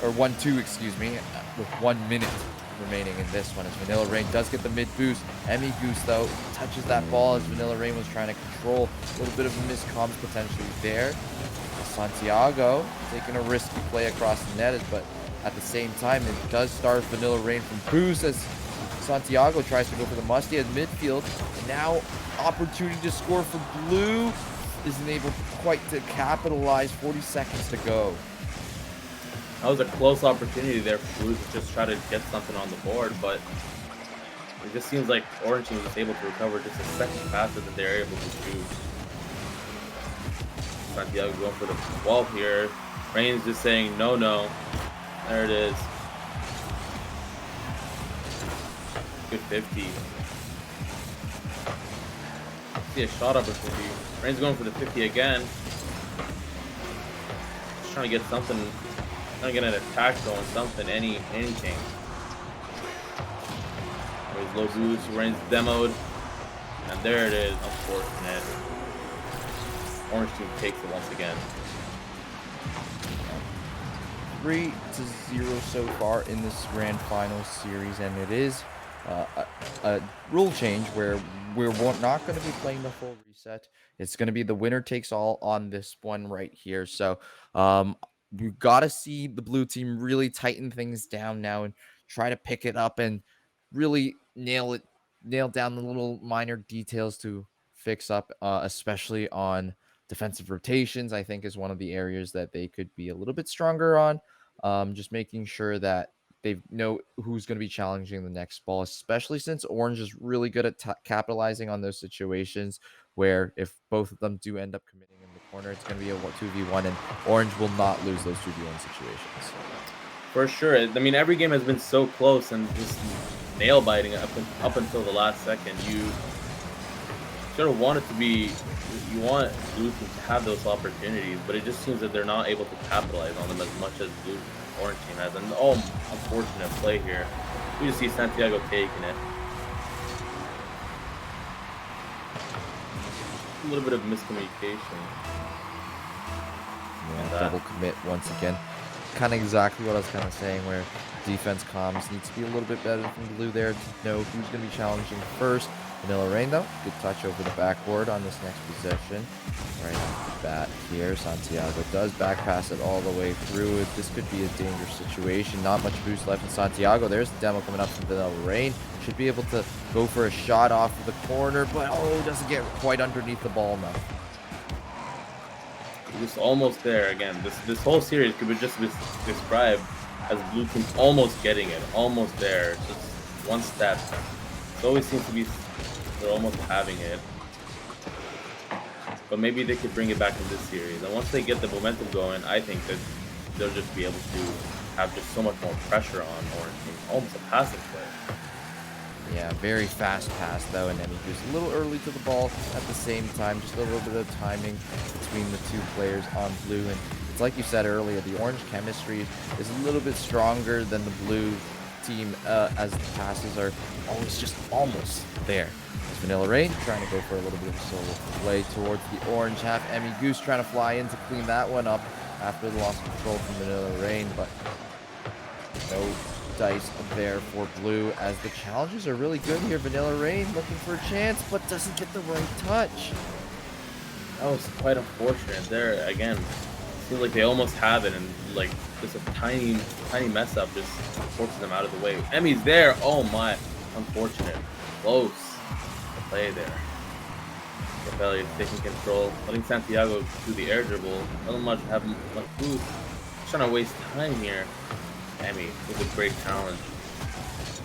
or 1-2, excuse me, with 1 minute remaining in this one as Vanilla Rain does get the mid boost. Emmy Goose though touches that ball as Vanilla Rain was trying to control. A little bit of a miscomms potentially there. Santiago taking a risky play across the net, but at the same time it does starve Vanilla Rain from boost as Santiago tries to go for the musty at midfield. And now opportunity to score for blue. Isn't able quite to capitalize. 40 seconds to go. That was a close opportunity there for Blue to just try to get something on the board, but it just seems like Orange Team was just able to recover just a second faster than they're able to shoot. Santiago going for the wall here. Rain's just saying no, no. There it is. Good 50. See a shot opportunity. Rain's going for the 50 again. Just trying to get something. Trying to get an attack going, something, anything. There's low boost, Rain's demoed. And there it is, unfortunate. Orange Team takes it once again. 3-0 so far in this grand final series, and it is a rule change where we're not going to be playing the full reset. It's going to be the winner takes all on this one right here. So we've got to see the blue team really tighten things down now and try to pick it up and really nail down the little minor details to fix up, especially on defensive rotations. I think is one of the areas that they could be a little bit stronger on. Just making sure that they know who's going to be challenging the next ball, especially since Orange is really good at capitalizing on those situations where if both of them do end up committing in the corner, it's going to be a 2v1, and Orange will not lose those 2v1 situations. For sure. I mean, every game has been so close and just nail biting up until the last second. You sort of want it to be, you want blue team to have those opportunities, but it just seems that they're not able to capitalize on them as much as orange team has. And unfortunate play here. We just see Santiago taking it. A little bit of miscommunication. Yeah, double commit once again. Kind of exactly what I was kind of saying, where defense comms needs to be a little bit better from blue there to know who's going to be challenging first. Vanilla Rain, though, good touch over the backboard on this next possession. Right off the bat here, Santiago does back pass it all the way through. This could be a dangerous situation. Not much boost left in Santiago. There's the demo coming up from Vanilla Rain. Should be able to go for a shot off of the corner, but doesn't get quite underneath the ball now. Just almost there again. This whole series could be just described as blue team almost getting it, almost there, just one step. It always seems to be they're almost having it, but maybe they could bring it back in this series. And once they get the momentum going, I think that they'll just be able to have just so much more pressure on Orange team, almost a passing play. Yeah, very fast pass though, and then he goes a little early to the ball at the same time. Just a little bit of timing between the two players on blue. And it's like you said earlier, the orange chemistry is a little bit stronger than the blue team as the passes are always just almost there. It's Vanilla Rain trying to go for a little bit of a solo play towards the orange half. Emmy Goose trying to fly in to clean that one up after the loss of control from Vanilla Rain, but no dice there for blue as the challenges are really good here. Vanilla Rain looking for a chance, but doesn't get the right touch. That was quite unfortunate there. Again, seems like they almost have it, and like just a tiny mess up just forces them out of the way. Emmy's there. Oh my, unfortunate. Close the play there. Capelli taking control, letting Santiago do the air dribble. Not much have much boost. Trying to waste time here. Emmy with a great challenge.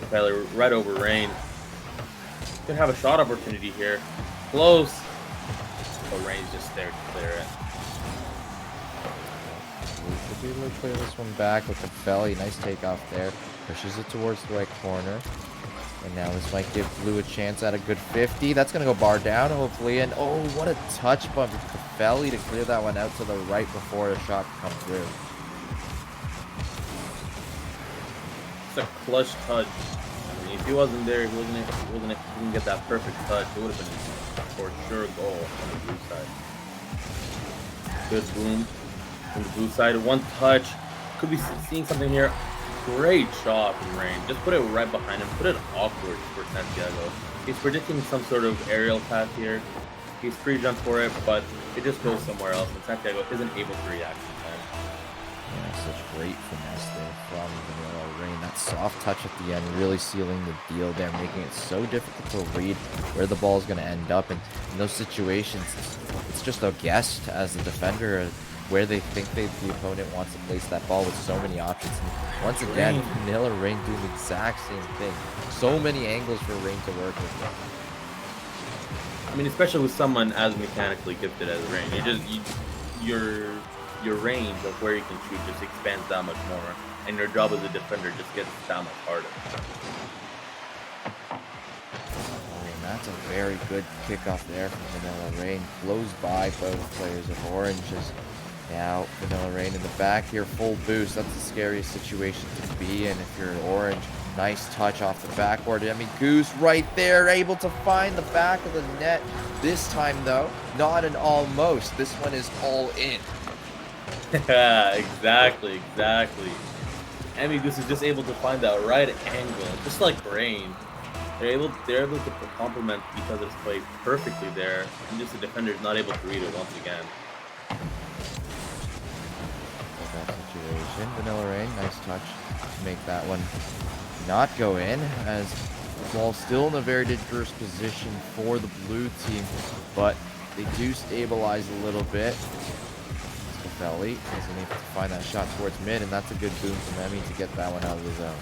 Capelli right over Rain. Could have a shot opportunity here. Close. But Rain's just there to clear it. We should be able to clear this one back with the belly. Nice takeoff there. Pushes it towards the right corner. And now this might give blue a chance at a good 50. That's going to go bar down, hopefully. And what a touch bump with the belly to clear that one out to the right before a shot comes through. It's a clutch touch. I mean, if he wasn't there, he didn't get that perfect touch. It would have been for sure goal on the blue side. Good boom from the blue side. One touch. Could be seeing something here. Great shot from Rain. Just put it right behind him. Put it awkward for Santiago. He's predicting some sort of aerial pass here. He's pre-jumped for it, but it just goes somewhere else, and Santiago isn't able to react in time. Yeah, such great finesse there from Vanilla Rain. That soft touch at the end really sealing the deal there, making it so difficult to read where the ball is going to end up. And in those situations, it's just a guess as the defender where they think the opponent wants to place that ball with so many options. And once again, Vanilla Rain doing the exact same thing. So many angles for Rain to work with. I mean, especially with someone as mechanically gifted as Rain, your range of where you can shoot just expands that much more, and your job as a defender just gets that much harder. And that's a very good kickoff there from Vanilla Rain. Blows by both players of Orange. Now Vanilla Rain in the back here, full boost. That's the scariest situation to be in if you're Orange. Nice touch off the backboard. I mean, Goose right there, able to find the back of the net. This time, though, not an almost. This one is all in. Yeah, exactly. Emmy Goose is just able to find that right angle, just like Rain. They're able to complement each other's play perfectly there, and just the defender is not able to read it once again. That situation, Vanilla Rain, nice touch to make that one not go in, as the ball still in a very dangerous position for the blue team, but they do stabilize a little bit. Cafelli isn't able to find that shot towards mid, and that's a good boom from Emmy to get that one out of the zone.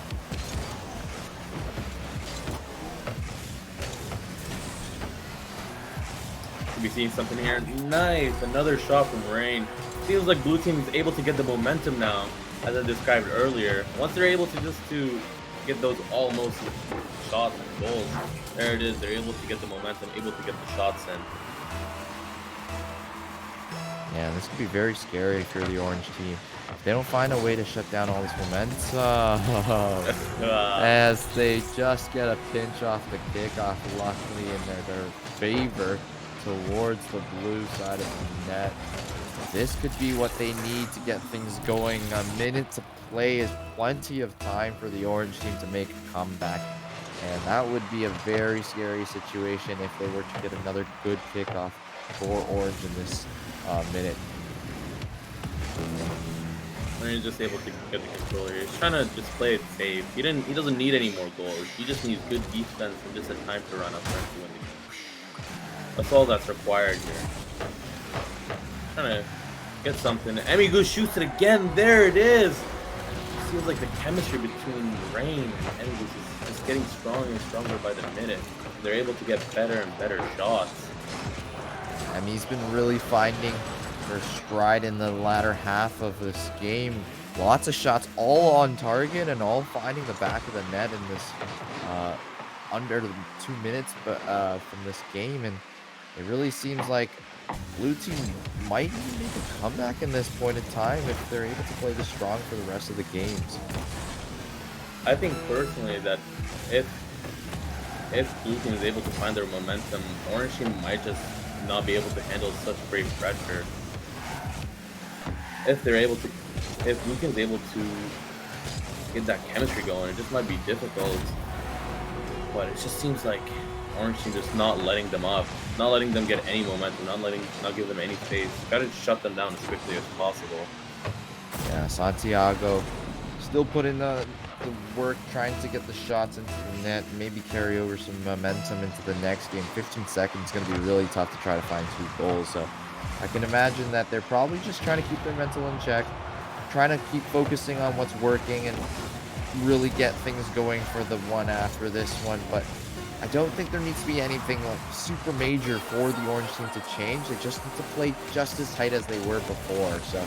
Could be seeing something here. Nice, another shot from Rain. Feels like blue team is able to get the momentum now, as I described earlier. Once they're able to get those almost shots and goals, there it is. They're able to get the momentum, able to get the shots in. Yeah, this could be very scary if you're the orange team. If they don't find a way to shut down all this momentum, as they just get a pinch off the kickoff, luckily in their favor towards the blue side of the net. This could be what they need to get things going. A minute to play is plenty of time for the orange team to make a comeback. And that would be a very scary situation if they were to get another good kickoff for orange in this minute. He's just able to get the controller. He's trying to just play it safe. He doesn't need any more goals. He just needs good defense and just a time to run up front to win the game. That's all that's required here. Trying to get something. Emmy Goose shoots it again. There it is. It feels like the chemistry between Rain and Emmy Goose is just getting stronger and stronger by the minute. They're able to get better and better shots. Emmy's been really finding her stride in the latter half of this game. Lots of shots, all on target and all finding the back of the net in this under the 2 minutes from this game. And it really seems like blue team might even make a comeback in this point in time if they're able to play this strong for the rest of the games. I think personally that if blue team is able to find their momentum, orange team might just not be able to handle such great pressure. If blue team is able to get that chemistry going, it just might be difficult. But it just seems like orange team just not letting them up, not letting them get any momentum, not give them any space. Gotta shut them down as quickly as possible. Yeah, Santiago still putting the work, trying to get the shots into the net, maybe carry over some momentum into the next game. 15 seconds is going to be really tough to try to find 2 goals. So I can imagine that they're probably just trying to keep their mental in check, trying to keep focusing on what's working and really get things going for the one after this one. But I don't think there needs to be anything like super major for the orange team to change. They just need to play just as tight as they were before. So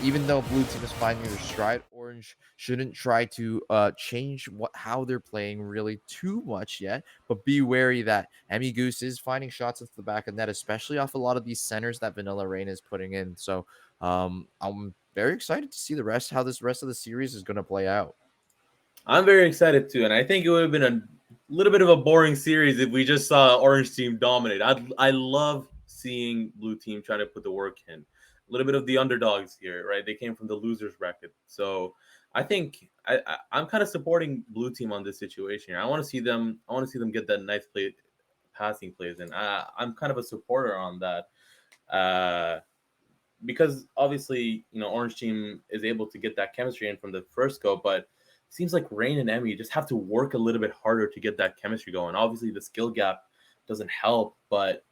even though blue team is finding their stride, orange shouldn't try to change how they're playing really too much yet. But be wary that Emmy Goose is finding shots into the back of net, especially off a lot of these centers that Vanilla Rain is putting in. So I'm very excited to see how this rest of the series is going to play out. I'm very excited too, and I think it would have been a little bit of a boring series if we just saw orange team dominate. I love seeing blue team trying to put the work in. A little bit of the underdogs here, right? They came from the losers bracket, so I think I'm kind of supporting blue team on this situation here. I want to see them. I want to see them get that nice passing plays, and I'm kind of a supporter on that. Because obviously, orange team is able to get that chemistry in from the first go, but seems like Rain and Emmy just have to work a little bit harder to get that chemistry going. Obviously, the skill gap doesn't help, but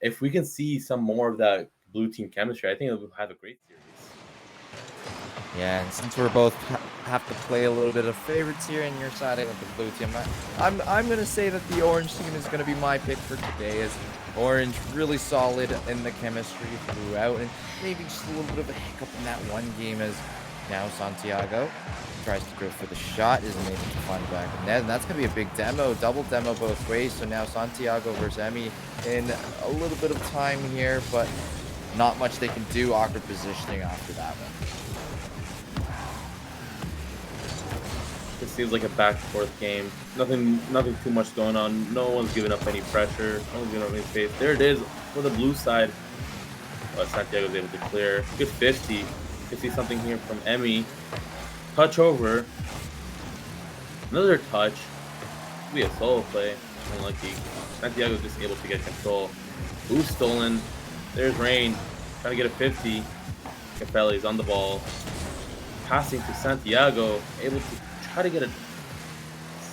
if we can see some more of that blue team chemistry, I think we'll have a great series. Yeah, and since we're both have to play a little bit of favorites here, and you're siding with the blue team, I'm gonna say that the orange team is gonna be my pick for today. As orange really solid in the chemistry throughout, and maybe just a little bit of a hiccup in that one game as now Santiago tries to go for the shot, isn't able to find the back of net, and that's gonna be a big double demo both ways. So now Santiago versus Emmy in a little bit of time here, but not much they can do. Awkward positioning after that one. It seems like a back and forth game. Nothing too much going on. No one's giving up any pressure. No one's giving up any space. There it is for the blue side. Santiago's able to clear. Good 50. You can see something here from Emmy. Touch over. Another touch. Could be a solo play. Unlucky. Santiago's just able to get control. Boost stolen. There's Rain. Trying to get a 50. Cafelli's on the ball. Passing to Santiago. Able to try to get a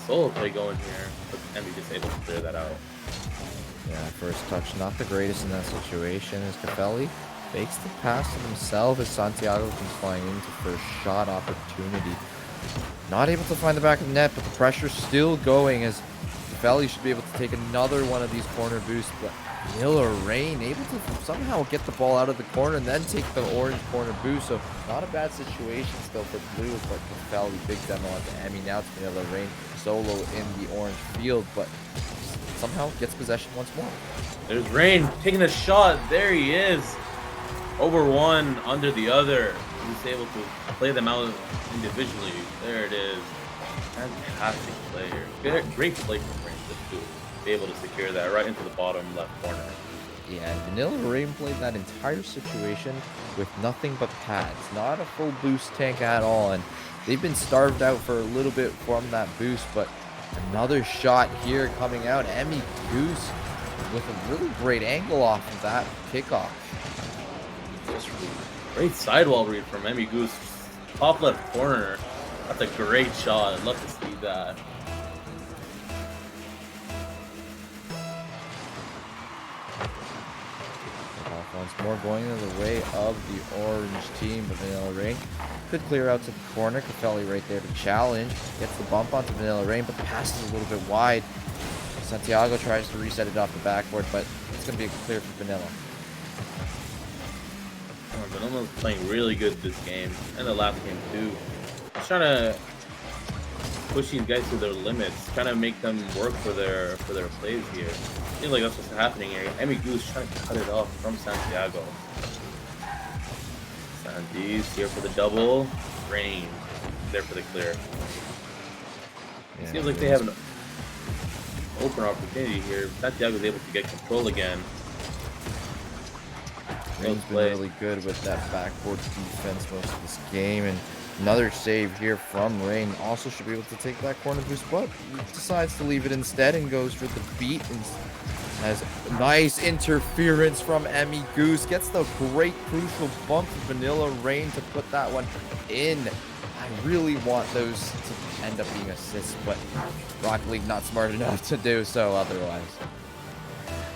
solo play going here. But Emmy just able to clear that out. Yeah, first touch, not the greatest in that situation is Cafelli. fakes the pass to himself as Santiago comes flying into first shot opportunity. Not able to find the back of the net, but the pressure's still going as Felly should be able to take another one of these corner boosts, but Miller Rain able to somehow get the ball out of the corner and then take the orange corner boost. So not a bad situation still for Blue, but Felly big demo onto Emmy. Now it's Miller Rain solo in the orange field, but somehow gets possession once more. There's Rain taking a shot. There he is. Over one, under the other. He's able to play them out individually. There it is. Fantastic player. Great play from Rain just to be able to secure that right into the bottom left corner. Yeah, Vanilla Rain played that entire situation with nothing but pads, not a full boost tank at all, and they've been starved out for a little bit from that boost, but another shot here coming out. Emmy Goose with a really great angle off of that kickoff. Just great sidewall read from Emmy Goose. Top left corner. That's a great shot. I'd love to see that. Once more going the way of the orange team, but Vanilla Rain could clear out to the corner. Cafelli right there to challenge. Gets the bump onto Vanilla Rain, but the pass is a little bit wide. Santiago tries to reset it off the backboard, but it's going to be a clear for Vanilla. Vanilla's playing really good this game, and the last game too. He's trying to push these guys to their limits, trying to make them work for their plays here. Seems like that's what's happening here. Emmy Goose trying to cut it off from Santiago. Sandy's here for the double. Rain there for the clear. It seems like they have an open opportunity here. Santiago's able to get control again. Rain's been really good with that backboard defense most of this game, and another save here from Rain. Also should be able to take that corner boost, but decides to leave it instead and goes for the beat and has nice interference from Emmy Goose. Gets the great crucial bump to Vanilla Rain to put that one in. I really want those to end up being assists, but Rocket League not smart enough to do so otherwise.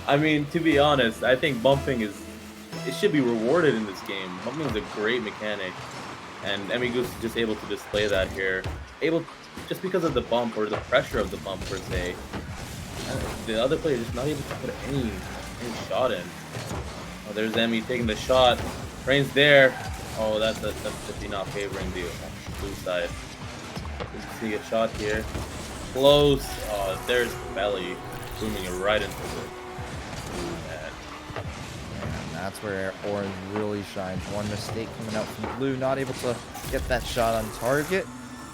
I mean, to be honest, I think bumping it should be rewarded in this game. Bumping is a great mechanic, and Emmy Goose is just able to display that here. Just because of the bump or the pressure of the bump per se. The other player just not able to put any shot in. Oh, there's Emmy taking the shot. Rain's there. Oh, that's definitely not favoring the blue side. See a shot here. Close. Oh, there's Belly booming it right into the blue net. And that's where orange really shines. One mistake coming out from blue, not able to get that shot on target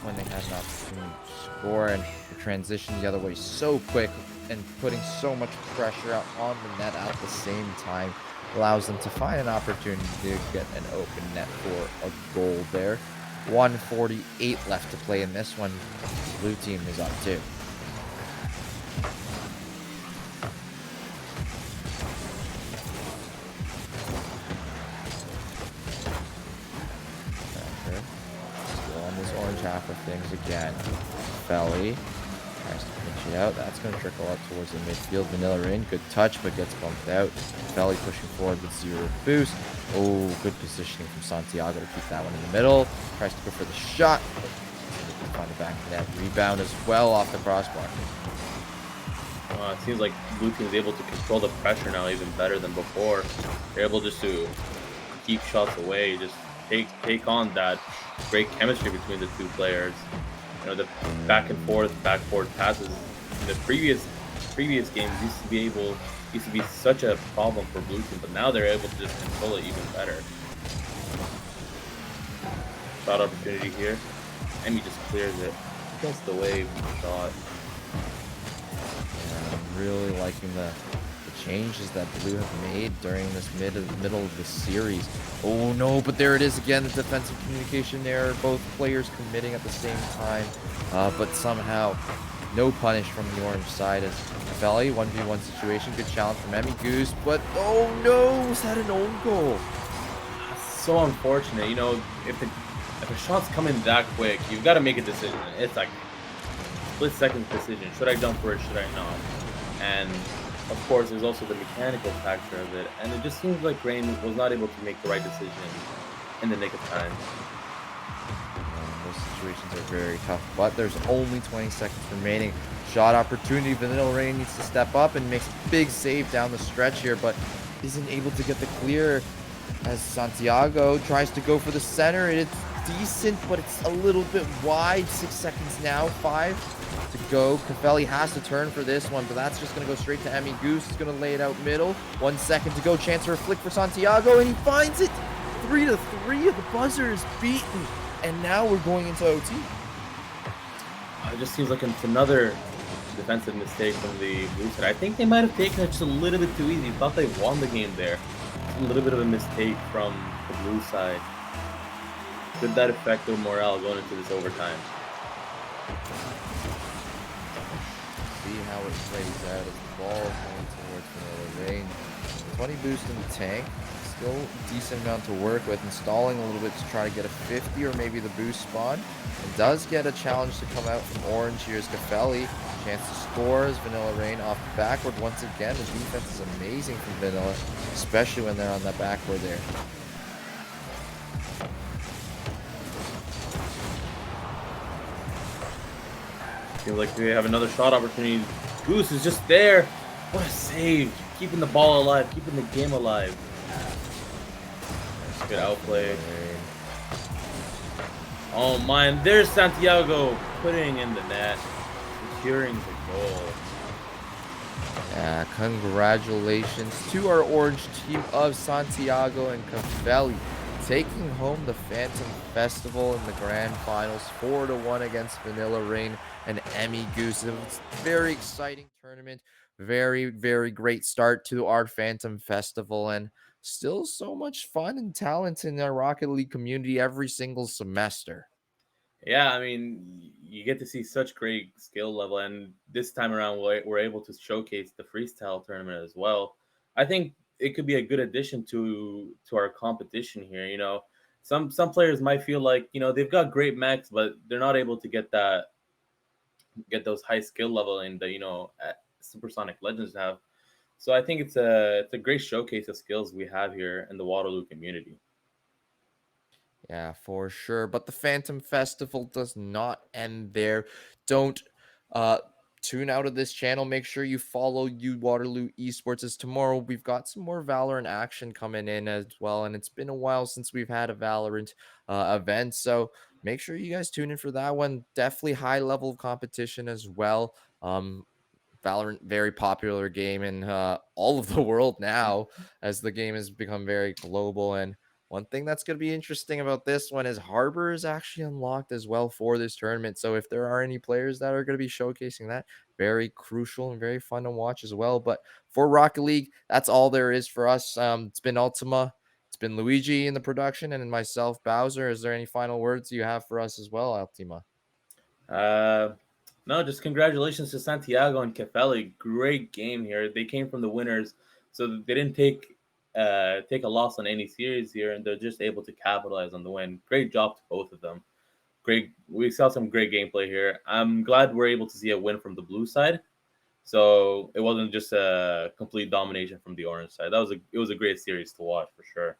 when they had an opportunity to score, and the transition the other way so quick and putting so much pressure out on the net at the same time allows them to find an opportunity to get an open net for a goal there. 1:48 left to play in this one. Blue team is up too. Still on this orange half of things again. Felly tries to pinch it out. That's going to trickle up towards the midfield. Vanilla Rain, good touch, but gets bumped out. Felly pushing forward with 0 boost. Oh, good positioning from Santiago to keep that one in the middle. Tries to go for the shot. Find the back of that rebound as well off the crossbar. It seems like Blue Team is able to control the pressure now even better than before. They're able just to keep shots away, just take on that great chemistry between the two players. You know, the back and forth, backboard passes in the previous games used to be such a problem for Blue Team, but now they're able to just control it even better. Shot opportunity here. Emmy just clears it. Gets the wave shot. Yeah, I'm really liking the changes that Blue have made during this middle of the series. Oh no, but there it is again, the defensive communication error. Both players committing at the same time, but somehow no punish from the orange side as Felly 1v1 situation. Good challenge from Emmy Goose, but oh no, was that an own goal? So unfortunate, you know, if a shot's coming that quick, you've got to make a decision. It's like split second decision. Should I jump for it? Should I not? And of course, there's also the mechanical factor of it, and it just seems like Rain was not able to make the right decision in the nick of time. And those situations are very tough, but there's only 20 seconds remaining. Shot opportunity. Vanilla Rain needs to step up and makes a big save down the stretch here, but isn't able to get the clear as Santiago tries to go for the center. It's decent, but it's a little bit wide. 6 seconds now. Five to go. Cafelli has to turn for this one, but that's just going to go straight to Emmy Goose. He's going to lay it out middle. 1 second to go. Chance for a flick for Santiago, and he finds it. 3-3. The buzzer is beaten. And now we're going into OT. It just seems like it's another defensive mistake from the blue side. I think they might have taken it just a little bit too easy. Thought they won the game there. It's a little bit of a mistake from the blue side. Could that affect their morale going into this overtime? See how it plays out as the ball is going towards Vanilla Rain. 20 boost in the tank. Still a decent amount to work with. Installing a little bit to try to get a 50 or maybe the boost spawn. And does get a challenge to come out from Orange. Here's Cafelli. Chance to score as Vanilla Rain off the backward once again. The defense is amazing from Vanilla, especially when they're on that backward there. Feels like they have another shot opportunity. Goose is just there. What a save. Keeping the ball alive, keeping the game alive. Good outplay. Oh man, there's Santiago putting in the net, securing the goal. Yeah, congratulations to our orange team of Santiago and Cafelli, taking home the Phantom Festival in the grand finals 4-1 against Vanilla Rain and Emmy Goose. It was a very exciting tournament. Very, very great start to our Phantom Festival, and still so much fun and talent in our Rocket League community every single semester. Yeah, I mean, you get to see such great skill level, and this time around, we're able to showcase the freestyle tournament as well. I think it could be a good addition to our competition here. You know, some players might feel like they've got great mechs, but they're not able to get those high skill level in the Supersonic Legends have. So I think it's a great showcase of skills we have here in the Waterloo community. Yeah, for sure. But the Phantom Festival does not end there. Don't uh tune out of this channel. Make sure you follow you Waterloo Esports, as tomorrow we've got some more Valorant action coming in as well. And it's been a while since we've had a Valorant event. So make sure you guys tune in for that one. Definitely high level of competition as well. Valorant, very popular game in all of the world now, as the game has become very global. And one thing that's going to be interesting about this one is Harbor is actually unlocked as well for this tournament. So if there are any players that are going to be showcasing that, very crucial and very fun to watch as well. But for Rocket League, that's all there is for us. It's been Ultima, it's been Luigi in the production, and myself, Bowser. Is there any final words you have for us as well, Ultima? Uh, no, just congratulations to Santiago and Cafelli. Great game here. They came from the winners, so they didn't take a loss on any series here, and they're just able to capitalize on the win. Great job to both of them. Great, we saw some great gameplay here. I'm glad we're able to see a win from the blue side, so it wasn't just a complete domination from the orange side. It was a great series to watch for sure.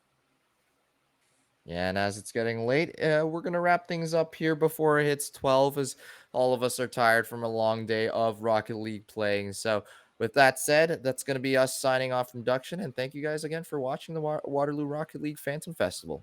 Yeah, and as it's getting late, we're going to wrap things up here before it hits 12, as all of us are tired from a long day of Rocket League playing. So, with that said, that's going to be us signing off from Duction. And thank you guys again for watching the Waterloo Rocket League Phantom Festival.